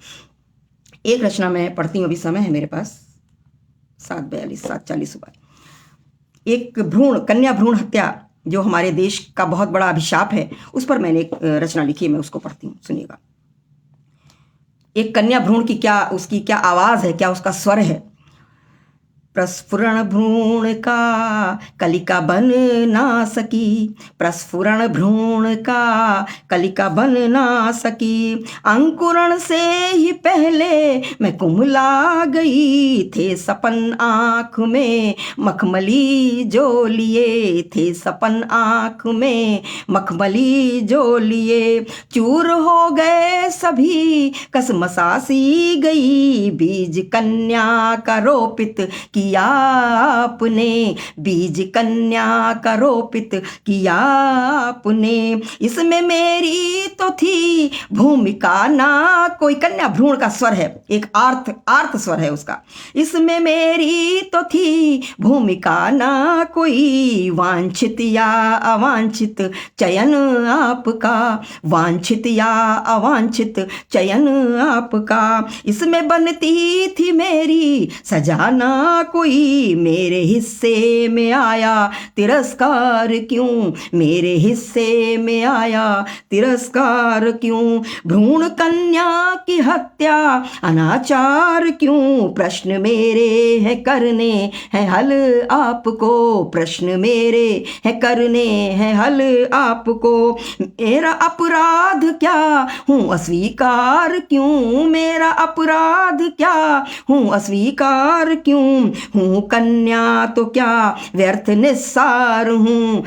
एक रचना मैं पढ़ती हूँ, अभी समय है मेरे पास 7:40 सुबह। एक भ्रूण, कन्या भ्रूण हत्या जो हमारे देश का बहुत बड़ा अभिशाप है, उस पर मैंने एक रचना लिखी है, मैं उसको पढ़ती हूँ, सुनिएगा। एक कन्या भ्रूण की क्या, उसकी क्या आवाज़ है, क्या उसका स्वर है। प्रस्फुरण भ्रूण का कलिका बन ना सकी, प्रस्फुरण भ्रूण का कलिका बन ना सकी। अंकुरण से ही पहले मैं कुम्हला गई, थे सपन आँख में मखमली जो लिए, थे सपन आँख में मखमली जो लिए। चूर हो गए सभी कसमसा सी गई, बीज कन्या का रोपित किया आपने, बीज कन्या का रोपित किया आपने। इसमें मेरी तो थी भूमिका ना कोई, कन्या भ्रूण का स्वर है, एक आर्त स्वर है उसका। इसमें मेरी तो थी भूमिका ना कोई, वांछित या अवांछित चयन आपका, वांछित या अवांछित चयन आपका। इसमें बनती थी मेरी सजाना कोई, मेरे हिस्से में आया तिरस्कार क्यों, मेरे हिस्से में आया तिरस्कार क्यों। भ्रूण कन्या की हत्या अनाचार क्यों, प्रश्न मेरे हैं करने हैं हल आपको, प्रश्न मेरे हैं करने हैं हल आपको। मेरा अपराध क्या हूँ अस्वीकार क्यों, मेरा अपराध क्या हूँ अस्वीकार क्यों। हूँ कन्या तो क्या व्यर्थ निस्सार हूँ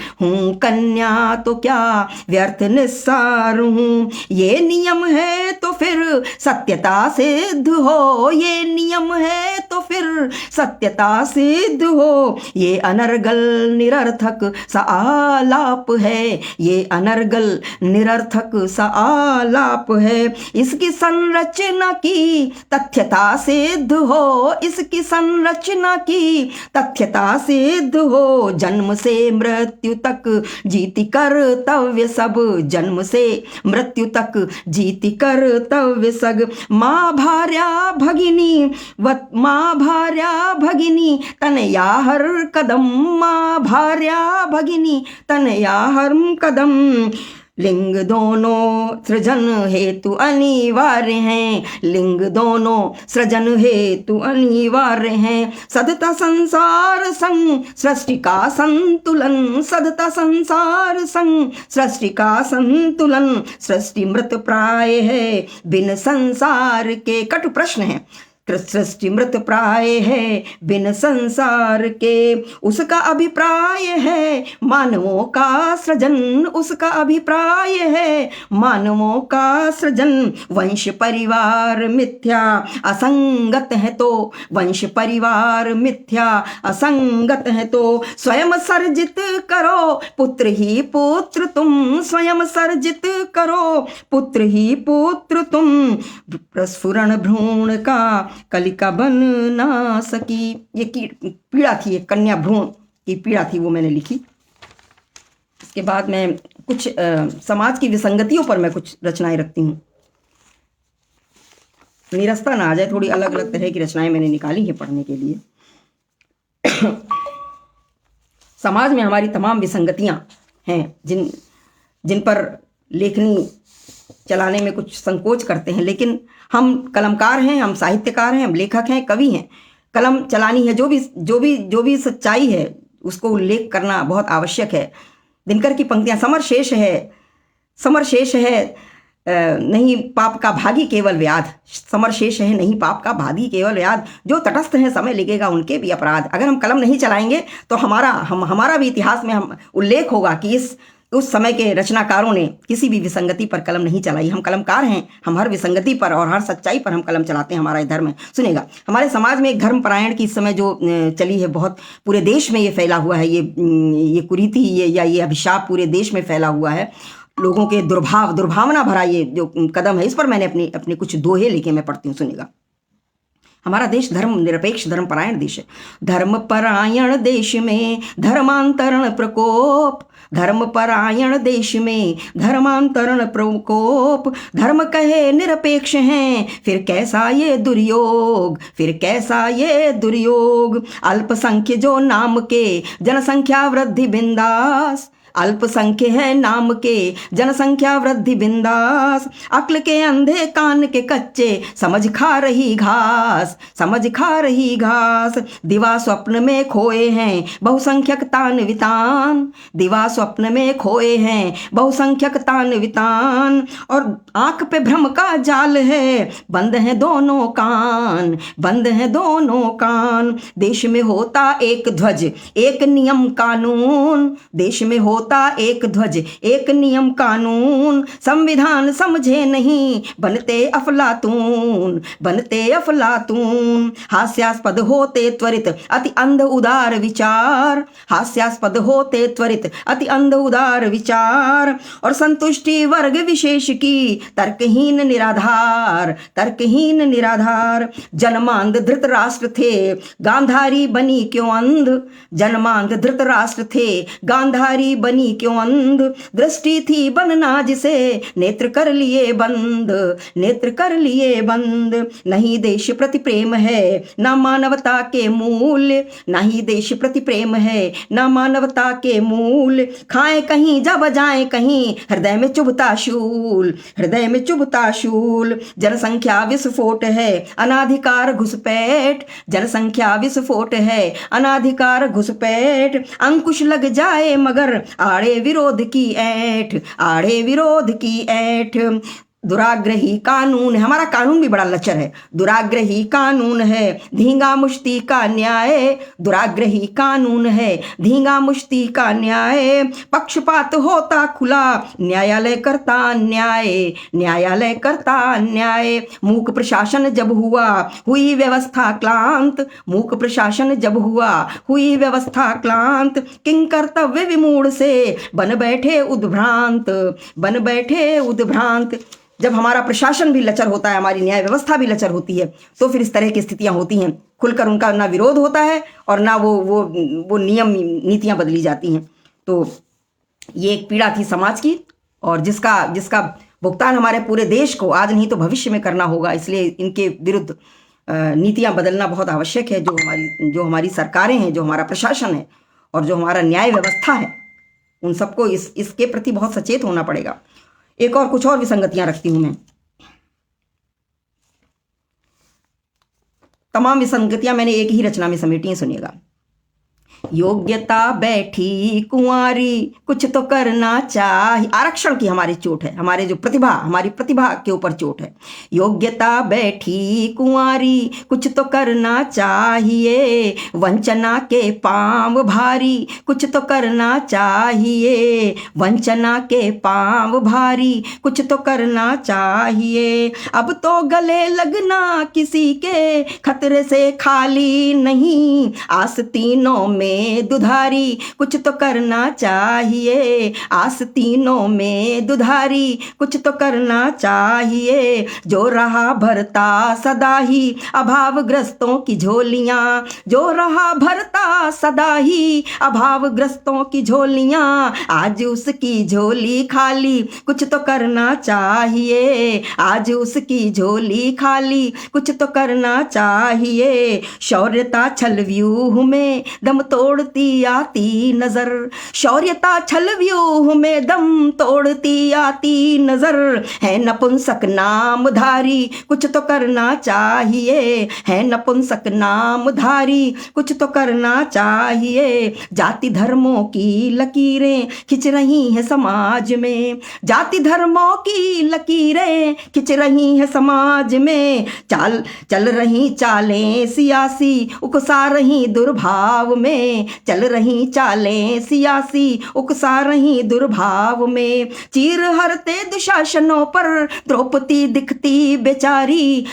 कन्या तो क्या व्यर्थ निस्सार हूँ। ये नियम है तो फिर सत्यता सिद्ध हो, ये नियम है तो फिर सत्यता सिद्ध हो। ये अनर्गल निरर्थक सा आलाप है, ये अनर्गल निरर्थक सा आलाप है। इसकी संरचना की तथ्यता सिद्ध हो, इसकी संरचना की तथ्यता सिद्ध हो। जन्म से मृत्यु तक जीती कर्तव्य सब, जन्म से मृत्यु तक जीती कर्तव्य सग। माँ भार्या भगिनी माँ भार्या भगिनी तनया हर कदम, माँ भार्या भगिनी तनया हर कदम। लिंग दोनों सृजन हेतु अनिवार्य हैं, लिंग दोनों सृजन हेतु अनिवार्य हैं। सदता संसार संग सृष्टि का संतुलन, सदता संसार संग सृष्टि का संतुलन। सृष्टि मृत प्राय है बिन संसार के, कटु प्रश्न है। सृष्टि मृत प्राय है बिन संसार के। उसका अभिप्राय है मानवों का सृजन, उसका अभिप्राय है मानवों का सृजन। वंश परिवार मिथ्या असंगत है तो, वंश परिवार मिथ्या असंगत है तो। स्वयं सर्जित करो पुत्र ही पुत्र तुम, स्वयं सर्जित करो पुत्र ही पुत्र तुम। प्रस्फुरण भ्रूण का कलिका बन ना सकी। ये पीड़ा थी, एक कन्या भ्रूण की पीड़ा थी, वो मैंने लिखी। इसके बाद मैं कुछ समाज की विसंगतियों पर मैं कुछ रचनाएं रखती हूँ, निरस्ता ना आ जाए, थोड़ी अलग अलग तरह की रचनाएं मैंने निकाली है पढ़ने के लिए। समाज में हमारी तमाम विसंगतियां हैं जिन पर लेखनी चलाने में कुछ संकोच करते हैं, लेकिन हम कलमकार हैं, हम साहित्यकार हैं, हम लेखक हैं, कवि हैं। कलम चलानी है, जो भी सच्चाई है उसको उल्लेख करना बहुत आवश्यक है। दिनकर की पंक्तियां, समर शेष है, समर शेष है नहीं पाप का भागी केवल व्याध, समर शेष है नहीं पाप का भागी केवल व्याध। जो तटस्थ हैं समय लगेगा उनके भी अपराध। अगर हम कलम नहीं चलाएंगे तो हमारा भी इतिहास में हम उल्लेख होगा कि उस समय के रचनाकारों ने किसी भी विसंगति पर कलम नहीं चलाई। हम कलमकार हैं, हम हर विसंगति पर और हर सच्चाई पर हम कलम चलाते हैं। हमारा धर्म है। सुनेगा, हमारे समाज में एक धर्मपरायण की इस समय जो चली है, बहुत पूरे देश में ये फैला हुआ है, ये कुरीति ये अभिशाप पूरे देश में फैला हुआ है। लोगों के दुर्भावना भरा ये जो कदम है, इस पर मैंने अपने कुछ दोहे लिखे, मैं पढ़ती हूँ, सुनेगा। हमारा देश धर्म निरपेक्ष धर्मपरायण देश है। धर्मपरायण देश में धर्मांतरण प्रकोप, धर्मपरायण देश में धर्मांतरण प्रकोप। धर्म कहे निरपेक्ष हैं फिर कैसा ये दुर्योग, फिर कैसा ये दुर्योग। अल्पसंख्य जो नाम के जनसंख्या वृद्धि बिंदास, अल्पसंख्य है नाम के जनसंख्या वृद्धि बिंदास। अक्ल के अंधे कान के कच्चे समझ खा रही घास, समझ खा रही घास। दिवा स्वप्न में खोए हैं बहुसंख्यक तान वितान, दिवा स्वप्न में खोए हैं बहुसंख्यक तान वितान। और आंख पे भ्रम का जाल है, बंद है दोनों कान, बंद है दोनों कान। देश में होता एक ध्वज एक नियम कानून, देश में होता एक ध्वज एक नियम कानून। संविधान समझे नहीं बनते अफलातून, बनते अफलातून। हास्यास्पद होते त्वरित अति अंध उदार विचार, हास्यास्पद होते त्वरित अति अंध उदार विचार। और संतुष्टि वर्ग विशेष की तर्कहीन निराधार, तर्कहीन निराधार। जन्मांध धृतराष्ट्र थे गांधारी बनी क्यों अंध, जन्मांध धृतराष्ट्र थे गांधारी बनी क्यों अंध। दृष्टि थी बनना जिसे नेत्र कर लिए बंद, नेत्र कर लिए बंद। नहीं देश प्रति प्रेम है ना मानवता के मूल्य, नहीं देश प्रति प्रेम है ना मानवता के मूल्य। खाएं कहीं जा बजाएं कहीं हृदय में चुभता शूल, हृदय में चुभता शूल। जनसंख्या विस्फोट है अनाधिकार घुसपैठ, जनसंख्या विस्फोट है अनाधिकार घुसपैठ। अंकुश लग जाए मगर आड़े विरोध की ऐठ, आड़े विरोध की ऐठ। दुराग्रही कानून है, हमारा कानून भी बड़ा लचर है। दुराग्रही कानून है, धींगा मुश्ती का न्याय, दुराग्रही कानून है, धींगा मुश्ती का न्याय, पक्षपात होता खुला, न्यायालय करता न्याय, न्यायालय करता न्याय। मूक प्रशासन जब हुआ हुई व्यवस्था क्लांत, मूक प्रशासन जब हुआ हुई व्यवस्था क्लांत, किंग कर्तव्य विमूढ़ से बन बैठे उद्भ्रांत, बन बैठे उद्भ्रांत। जब हमारा प्रशासन भी लचर होता है, हमारी न्याय व्यवस्था भी लचर होती है, तो फिर इस तरह की स्थितियां होती हैं। खुलकर उनका ना विरोध होता है और ना वो नियम नीतियां बदली जाती हैं। तो ये एक पीड़ा थी समाज की, और जिसका भुगतान हमारे पूरे देश को आज नहीं तो भविष्य में करना होगा। इसलिए इनके विरुद्ध नीतियां बदलना बहुत आवश्यक है। जो हमारी सरकारें हैं, जो हमारा प्रशासन है और जो हमारा न्याय व्यवस्था है, उन सबको इसके प्रति बहुत सचेत होना पड़ेगा। एक और कुछ और विसंगतियां रखती हूं मैं। तमाम विसंगतियां मैंने एक ही रचना में समेटी हैं, सुनिएगा। योग्यता बैठी कुंवारी, कुछ तो करना चाहिए। आरक्षण की हमारी चोट है, हमारी प्रतिभा के ऊपर चोट है। योग्यता बैठी कुंवारी, कुछ तो करना चाहिए, वंचना के पांव भारी, कुछ तो करना चाहिए, वंचना के पांव भारी, कुछ तो करना चाहिए। अब तो गले लगना किसी के खतरे से खाली नहीं, आस्तीनों में दुधारी, कुछ तो करना चाहिए, आस्तीनों में दुधारी, कुछ तो करना चाहिए। जो रहा भरता सदा ही अभावग्रस्तों की झोलियां, जो रहा भरता सदा ही अभावग्रस्तों की झोलियां, आज उसकी झोली खाली, कुछ तो करना चाहिए, आज उसकी झोली खाली, कुछ तो करना चाहिए। शौर्यता छल व्यूह में दम तोड़ती आती नजर, शौर्यता छल व्यूह में दम तोड़ती आती नजर, है नपुंसक नामधारी, कुछ तो करना चाहिए, है नपुंसक नामधारी, कुछ तो करना चाहिए। जाति धर्मों की लकीरें खिंच रही हैं समाज में, जाति धर्मों की लकीरें खिंच रही हैं समाज में, चल रही चालें सियासी उकसा रही दुर्भाव में, चल रही चालें सियासी उकसा रही दुर्भाव में। चीर हरते दुशासनों पर द्रौपदी दिखती बेचारी,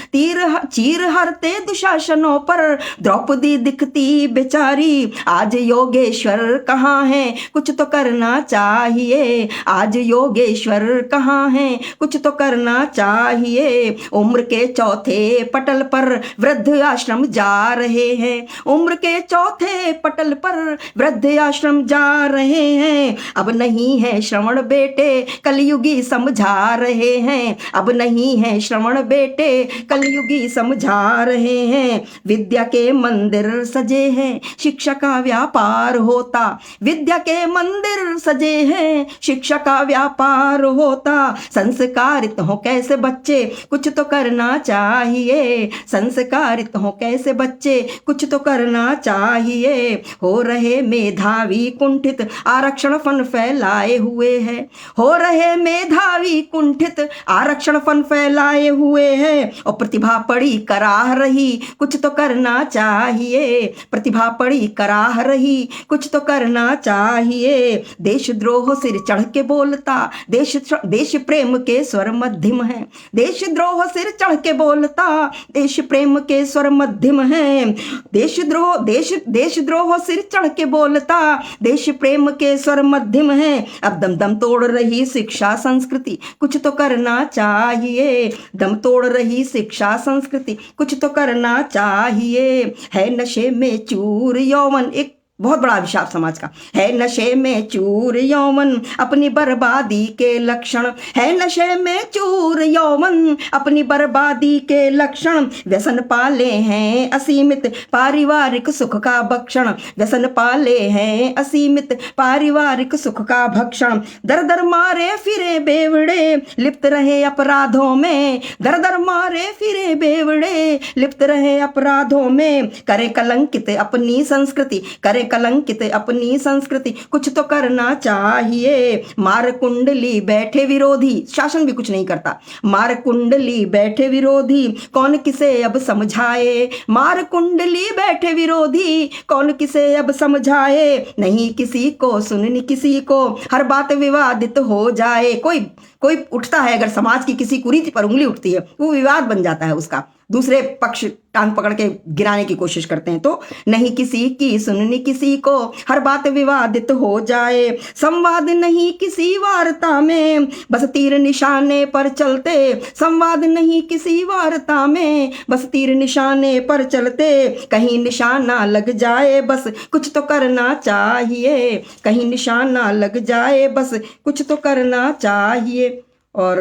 चीर हरते दुशासनों पर द्रौपदी दिखती बेचारी। आज योगेश्वर कहाँ हैं, कुछ तो करना चाहिए, आज योगेश्वर कहाँ हैं, कुछ तो करना चाहिए। उम्र के चौथे पटल पर वृद्ध आश्रम जा रहे हैं, उम्र के चौथे पटल पर वृद्ध आश्रम जा रहे हैं। अब नहीं है श्रवण बेटे कलयुगी समझा रहे हैं, अब नहीं है श्रवण बेटे कलयुगी समझा रहे हैं। विद्या के मंदिर सजे हैं, शिक्षा का व्यापार होता, विद्या के मंदिर सजे हैं, शिक्षा का व्यापार होता। संस्कारित हो कैसे बच्चे, कुछ तो करना चाहिए, संस्कारित हो कैसे बच्चे, कुछ तो करना चाहिए। हो रहे मेधावी कुंठित, आरक्षण फन फैलाए हुए हैं, हो रहे मेधावी कुंठित, आरक्षण फन फैलाए हुए हैं। और प्रतिभा पड़ी कराह रही, कुछ तो करना चाहिए, प्रतिभा पड़ी कराह रही, कुछ तो करना चाहिए। देशद्रोह सिर चढ़ के बोलता, देश प्रेम के स्वर मध्यम है, देशद्रोह सिर चढ़ के बोलता, देश प्रेम के स्वर मध्यम है। देशद्रोह सिर चढ़ के बोलता, देश प्रेम के स्वर मध्यम है। अब दम तोड़ रही शिक्षा संस्कृति, कुछ तो करना चाहिए, दम तोड़ रही शिक्षा संस्कृति, कुछ तो करना चाहिए। है नशे में चूर यौवन, एक बहुत बड़ा अभिशाप समाज का है, नशे में चूर यौवन अपनी बर्बादी के लक्षण, है नशे में चूर यौवन अपनी बर्बादी के लक्षण। व्यसन पाले हैं असीमित पारिवारिक सुख का भक्षण, व्यसन पाले हैं असीमित पारिवारिक सुख का भक्षण। दर दर मारे फिरे बेवड़े लिप्त रहे अपराधों में, दर दर मारे फिरे बेवड़े लिप्त रहे अपराधों में। करे कलंकित अपनी संस्कृति, करे कलंकित अपनी संस्कृति, कुछ तो करना चाहिए। मार कुंडली बैठे विरोधी, शासन भी कुछ नहीं करता। मार कुंडली बैठे विरोधी, कौन किसे अब समझाए। मार कुंडली बैठे विरोधी, कौन किसे अब समझाए। नहीं किसी को सुननी किसी को, हर बात विवादित हो जाए। कोई कोई उठता है, अगर समाज की किसी कुरीति पर उंगली उठती है, वो विवाद बन जाता है उसका, दूसरे पक्ष टांग पकड़ के गिराने की कोशिश करते हैं। तो नहीं किसी की सुननी किसी को, हर बात विवादित हो जाए। संवाद नहीं किसी वार्ता में, बस तीर निशाने पर चलते। संवाद नहीं किसी वार्ता में, बस तीर निशाने पर चलते। कहीं निशाना लग जाए, बस कुछ तो करना चाहिए। कहीं निशाना लग जाए, बस कुछ तो करना चाहिए। और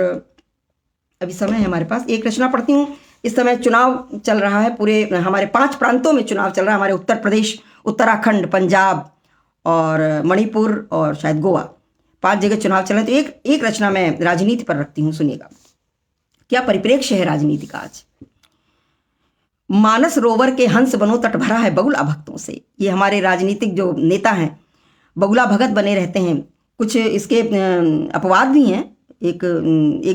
अभी समय है हमारे पास, एक रचना पढ़ती हूँ। इस समय चुनाव चल रहा है, पूरे हमारे 5 प्रांतों में चुनाव चल रहा है। हमारे उत्तर प्रदेश, उत्तराखंड, पंजाब और मणिपुर और शायद गोवा, 5 जगह चुनाव चल रहे हैं। तो एक रचना मैं राजनीति पर रखती हूँ, सुनिएगा क्या परिप्रेक्ष्य है राजनीति का आज। मानस रोवर के हंस बनो, तट भरा है बगुला भक्तों से। ये हमारे राजनीतिक जो नेता हैं बगुला भगत बने रहते हैं। कुछ इसके अपवाद भी हैं। एक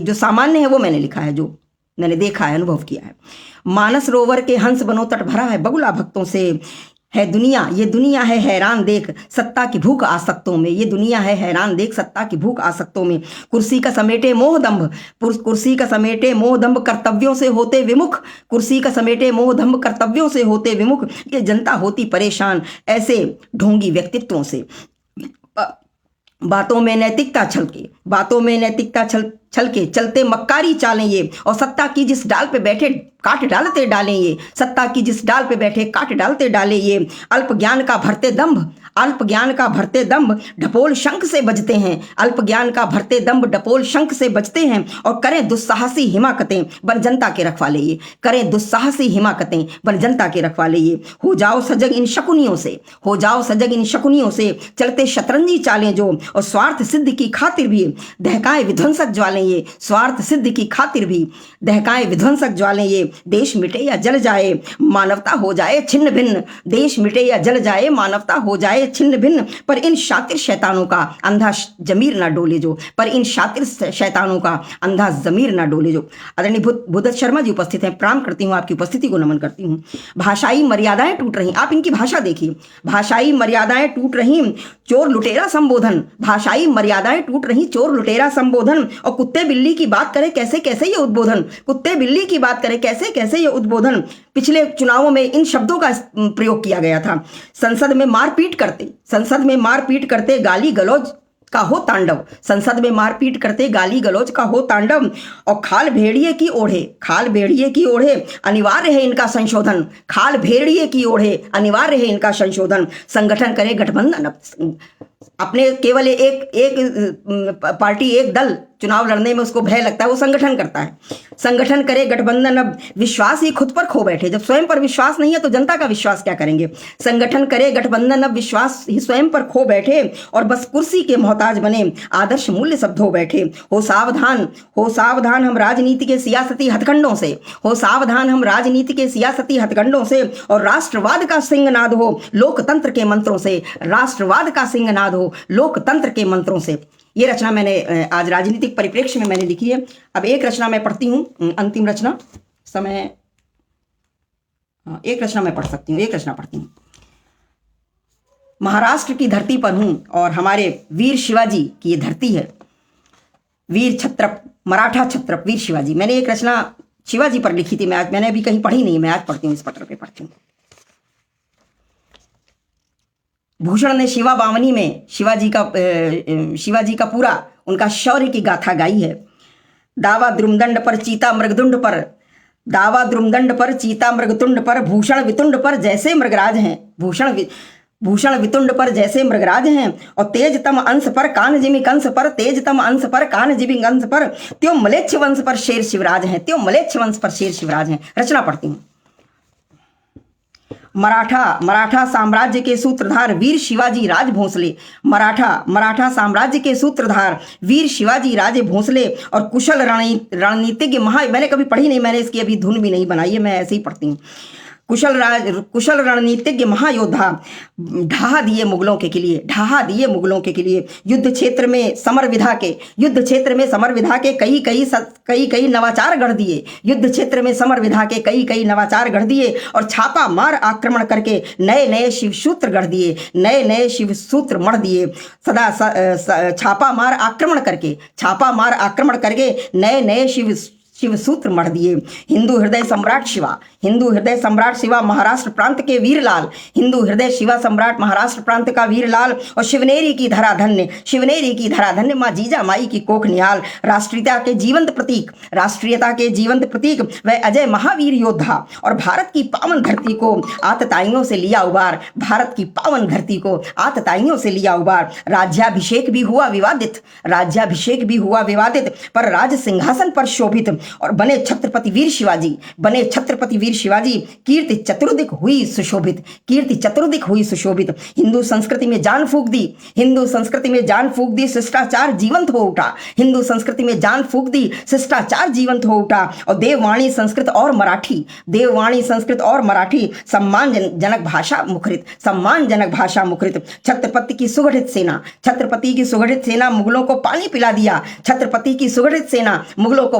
जो सामान्य है वो मैंने लिखा है, जो मैंने देखा है, अनुभव किया है। मानस रोवर के हंस बनो, तट भरा है बगुला भक्तों से। है दुनिया, ये दुनिया है हैरान देख सत्ता की भूख आसक्तों में। ये दुनिया है हैरान देख सत्ता की भूख आसक्तों में। कुर्सी का समेटे मोह दंभ, कुर्सी का समेटे मोह दंभ, कर्तव्यों से होते विमुख। कुर्सी का समेटे मोह दंभ, कर्तव्यों से होते विमुख। ये जनता होती परेशान ऐसे ढोंगी व्यक्तित्वों से। बातों में नैतिकता छलके, बातों में नैतिकता छलके चलते मक्कारी चालें ये। और सत्ता की जिस डाल पे बैठे काट डालते डालें ये। सत्ता की जिस डाल पे बैठे काट डालते डालें ये। अल्प ज्ञान का भरते दंभ, अल्प ज्ञान का भरते दंभ, ढपोल शंख से बजते हैं। अल्प ज्ञान का भरते दंभ, ढपोल शंख से बजते हैं। और करें दुस्साहसी हिमाकतें, बन जनता के रखवाले ये। करें दुस्साहसी हिमाकतें, बन जनता के रखवाले ये। हो जाओ सजग इन शकुनियों से, हो जाओ सजग इन शकुनियों से। चलते शतरंजी चालें जो, और स्वार्थ सिद्ध की खातिर भी दहकाए विध्वंसक ज्वालें ये। स्वार्थ सिद्ध की खातिर भी दहकाए विध्वंसक ज्वालें ये। देश मिटे या जल जाए, मानवता हो जाए छिन्न भिन्न। देश मिटे या जल जाए, मानवता हो जाए छिन्न भिन्न। पर इन शातिर शैतानों का अंधा जमीर ना डोले जो। पर इन शातिर शैतानों का अंधा जमीर ना डोले जो। आदरणीय भूदत्त शर्मा जी उपस्थित हैं, प्रणाम करती हूँ, आपकी उपस्थिति को नमन करती हूँ। भाषाई मर्यादाएं टूट रही, आप इनकी भाषा देखिए। भाषाई मर्यादाएं टूट रही, चोर लुटेरा संबोधन। भाषाई मर्यादाएं टूट रही, चोर लुटेरा संबोधन। और कुत्ते बिल्ली की बात करे कैसे कैसे ये उद्बोधन। कुत्ते बिल्ली की बात करे कैसे कैसे ये उद्बोधन। पिछले चुनावों में इन शब्दों का प्रयोग किया गया था। संसद में मारपीट करते, संसद में मारपीट करते गाली गलौज का हो तांडव। संसद में मारपीट करते गाली गलौज का हो तांडव। और खाल भेड़िए की ओढ़े, खाल भेड़िए की ओढ़े अनिवार्य है इनका संशोधन। खाल भेड़िए की ओढ़े अनिवार्य है इनका संशोधन। संगठन करे गठबंधन, अपने केवल एक पार्टी एक दल चुनाव लड़ने में उसको भय लगता है, वो संगठन करता है। संगठन करे गठबंधन, अब विश्वास ही खुद पर खो बैठे। जब स्वयं पर विश्वास नहीं है तो जनता का विश्वास क्या करेंगे। संगठन करे गठबंधन, अब विश्वास ही स्वयं पर खो बैठे। और बस कुर्सी के मोहताज बने, आदर्श मूल्य सब धो बैठे। हो सावधान, हो सावधान हम राजनीति के सियासती हथकंडों से। हो सावधान हम राजनीति के सियासती हथकंडों से। और राष्ट्रवाद का सिंहनाद हो लोकतंत्र के मंत्रों से। राष्ट्रवाद का सिंहनाद हो लोकतंत्र के मंत्रों से। ये रचना मैंने आज राजनीतिक परिप्रेक्ष्य में मैंने लिखी है। अब एक रचना मैं पढ़ती हूँ, अंतिम रचना। समय एक रचना मैं पढ़ सकती हूँ, एक रचना पढ़ती हूँ। महाराष्ट्र की धरती पर हूँ और हमारे वीर शिवाजी की ये धरती है। वीर छत्रप, मराठा छत्रप वीर शिवाजी। मैंने एक रचना शिवाजी पर लिखी थी, मैंने अभी कहीं पढ़ी नहीं, मैं आज पढ़ती हूँ, इस पत्र पे पढ़ती हूँ। भूषण ने शिवा बावनी में शिवाजी का पूरा उनका शौर्य की गाथा गाई है। दावा द्रुमदंड पर चीता मृगदुंड पर, दावा द्रुमदंड पर चीता मृगतुंड पर, भूषण वितुंड पर जैसे मृगराज हैं। भूषण वितुंड पर जैसे मृगराज हैं। और तेजतम अंश पर कान जिमी कंस पर, तेजतम अंश पर कान जिमी कंस पर, त्यों मलेच्छ वंश पर शेर शिवराज हैं। त्यों मलेच्छ वंश पर शेर शिवराज हैं। रचना पढ़ती हूँ। मराठा साम्राज्य के सूत्रधार वीर शिवाजी राज भोंसले। मराठा साम्राज्य के सूत्रधार वीर शिवाजी राजे भोंसले और कुशल रणनीतिज्ञ मैंने कभी पढ़ी नहीं, मैंने इसकी अभी धुन भी नहीं बनाई है, मैं ऐसे ही पढ़ती हूँ। कुशल रणनीतिज्ञ महायोद्धा, ढहा दिए मुगलों के किले, ढहा दिए मुगलों के किले। युद्ध क्षेत्र में समर विधा के कई नवाचार गढ़ दिए, युद्ध क्षेत्र में समर विधा के कई नवाचार गढ़ दिए और छापा मार आक्रमण करके नए नए शिव सूत्र गढ़ दिए, नए नए शिव सूत्र मढ़ दिए। छापा मार आक्रमण करके नए नए शिव सूत्र मढ़ दिए। हिंदू हृदय सम्राट शिवा महाराष्ट्र प्रांत के वीरलाल, हिंदू हृदय शिवा सम्राट महाराष्ट्र प्रांत का वीरलाल और शिवनेरी की धरा धन्य माँ जीजा माई की कोख निहाल। राष्ट्रीयता के जीवंत प्रतीक वह अजय महावीर योद्धा और भारत की पावन धरती को आतताइयों से लिया उबार। राज्याभिषेक भी हुआ विवादित पर राज सिंहासन पर शोभित और बने छत्रपति वीर शिवाजी। कीर्ति चतुर्दिक हुई सुशोभित। हिंदू संस्कृति में जान फूंक दी, शिष्टाचार जीवंत हो उठा। और देववाणी संस्कृत और मराठी सम्मानजनक भाषा मुखरित। छत्रपति की सुगठित सेना मुगलों को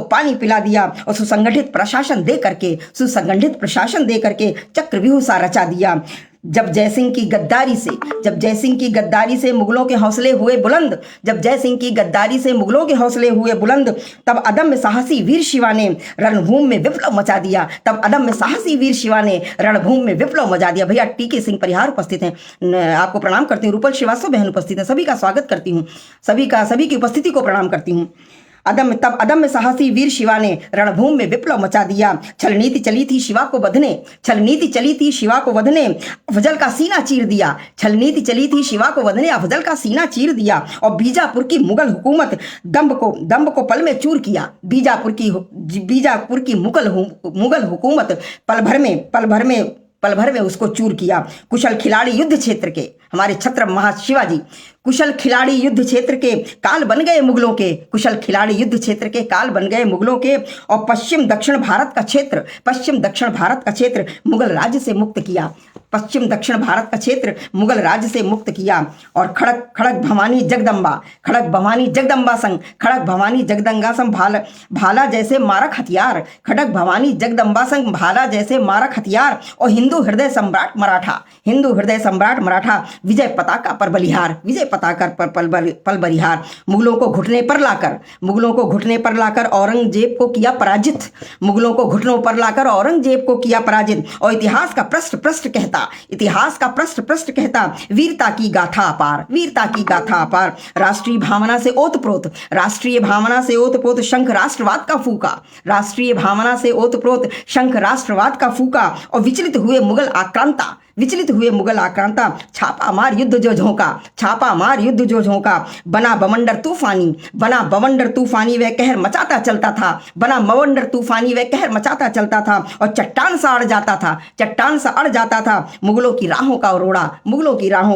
पानी पिला दिया और सुसंगठित प्रशासन दे करके चक्रव्यूह सा रचा दिया। जब जयसिंह की गद्दारी से मुगलों के हौसले हुए बुलंद, तब अदम्य साहसी वीर शिवा ने रणभूमि में विप्लव मचा दिया। भैया टीके सिंह परिहार उपस्थित हैं, आपको प्रणाम करती हूँ। रूपल श्रीवास्तव बहन उपस्थित हैं, सभी का स्वागत करती हूँ, सभी की उपस्थिति को प्रणाम करती हूँ। अदम्य साहसी वीर शिवा ने रणभूमि में विप्लव मचा दिया। छल नीति चली थी शिवा को वधने, अफजल का सीना चीर दिया और बीजापुर की मुगल हुकूमत दंभ को पल में चूर किया। बीजापुर की मुगल हुकूमत पल भर में उसको चूर किया। कुशल खिलाड़ी युद्ध क्षेत्र के हमारे छत्र महाशिवाजी, कुशल खिलाड़ी युद्ध क्षेत्र के काल बन गए मुगलों के और पश्चिम दक्षिण भारत का क्षेत्र मुगल राज्य से मुक्त किया। और खड़क भवानी जगदम्बा संग भाला जैसे मारक हथियार और हिंदू हृदय सम्राट मराठा विजय पताका पर बलिहार। मुगलों को घुटने पर लाकर औरंगजेब को किया पराजित और इतिहास का पृष्ठ कहता वीरता की गाथा अपार। राष्ट्रीय भावना से ओतप्रोत शंख राष्ट्रवाद का फूका और विचलित हुए मुगल आक्रांता छापा मार युद्ध जो झोंका। बना बवंडर तूफानी वह कहर मचाता चलता था और चट्टान सा अड़ जाता था। मुगलों की राहों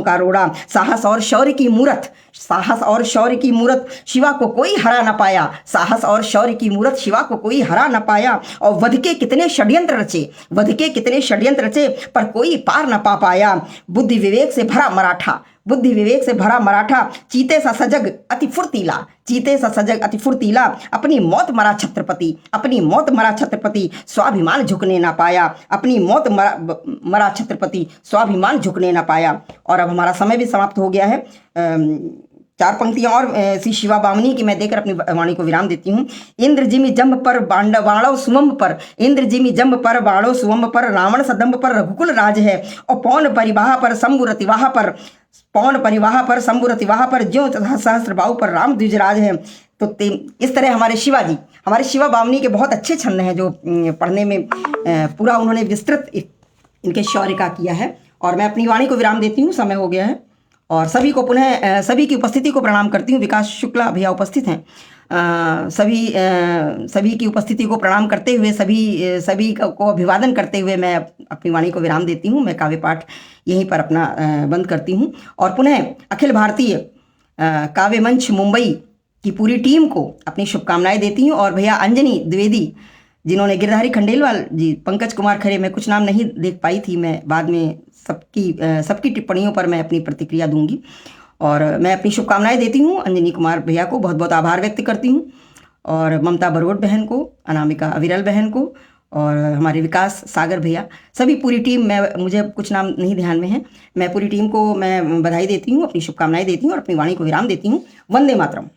का रोड़ा। साहस और शौर्य की मूरत शिवा को कोई हरा न पाया और वध के कितने षड्यंत्र रचे पर कोई पार न पा पाया। बुद्धि विवेक से भरा मराठा चीते सा सजग अति फुर्तीला अपनी मौत मरा छत्रपति स्वाभिमान झुकने ना पाया। और अब हमारा समय भी समाप्त हो गया है। 4 पंक्तियां और श्री शिवा बामनी की मैं देकर अपनी वाणी को विराम देती हूँ। इंद्र जिमि जम्ब पर बाणव सुवम्ब पर रावण सदम्ब पर रघुकुल राज है और पौन परिवाह पर ज्यों सहस्त्र बाहु पर राम द्विजराज है। तो इस तरह हमारे शिवा बामनी के बहुत अच्छे छंद हैं जो पढ़ने में पूरा उन्होंने विस्तृत इनके शौर्य का किया है। और मैं अपनी वाणी को विराम देती हूँ, समय हो गया है। और सभी को पुनः सभी की उपस्थिति को प्रणाम करती हूँ। विकास शुक्ला भैया उपस्थित हैं। सभी की उपस्थिति को प्रणाम करते हुए सभी को अभिवादन करते हुए मैं अपनी वाणी को विराम देती हूँ। मैं काव्य पाठ यहीं पर अपना बंद करती हूँ और पुनः अखिल भारतीय काव्य मंच मुंबई की पूरी टीम को अपनी शुभकामनाएं देती हूँ। और भैया अंजनी द्विवेदी जिन्होंने गिरधारी खंडेलवाल जी, पंकज कुमार खरे, मैं कुछ नाम नहीं देख पाई थी, मैं बाद में सबकी टिप्पणियों पर मैं अपनी प्रतिक्रिया दूंगी। और मैं अपनी शुभकामनाएं देती हूँ अंजनी कुमार भैया को, बहुत बहुत आभार व्यक्त करती हूँ, और ममता बरवट बहन को, अनामिका अविरल बहन को, और हमारे विकास सागर भैया, सभी पूरी टीम। मुझे कुछ नाम नहीं ध्यान में है, मैं पूरी टीम को मैं बधाई देती हूँ, अपनी शुभकामनाएं देती हूँ और अपनी वाणी को विराम देती हूँ। वंदे मातरम।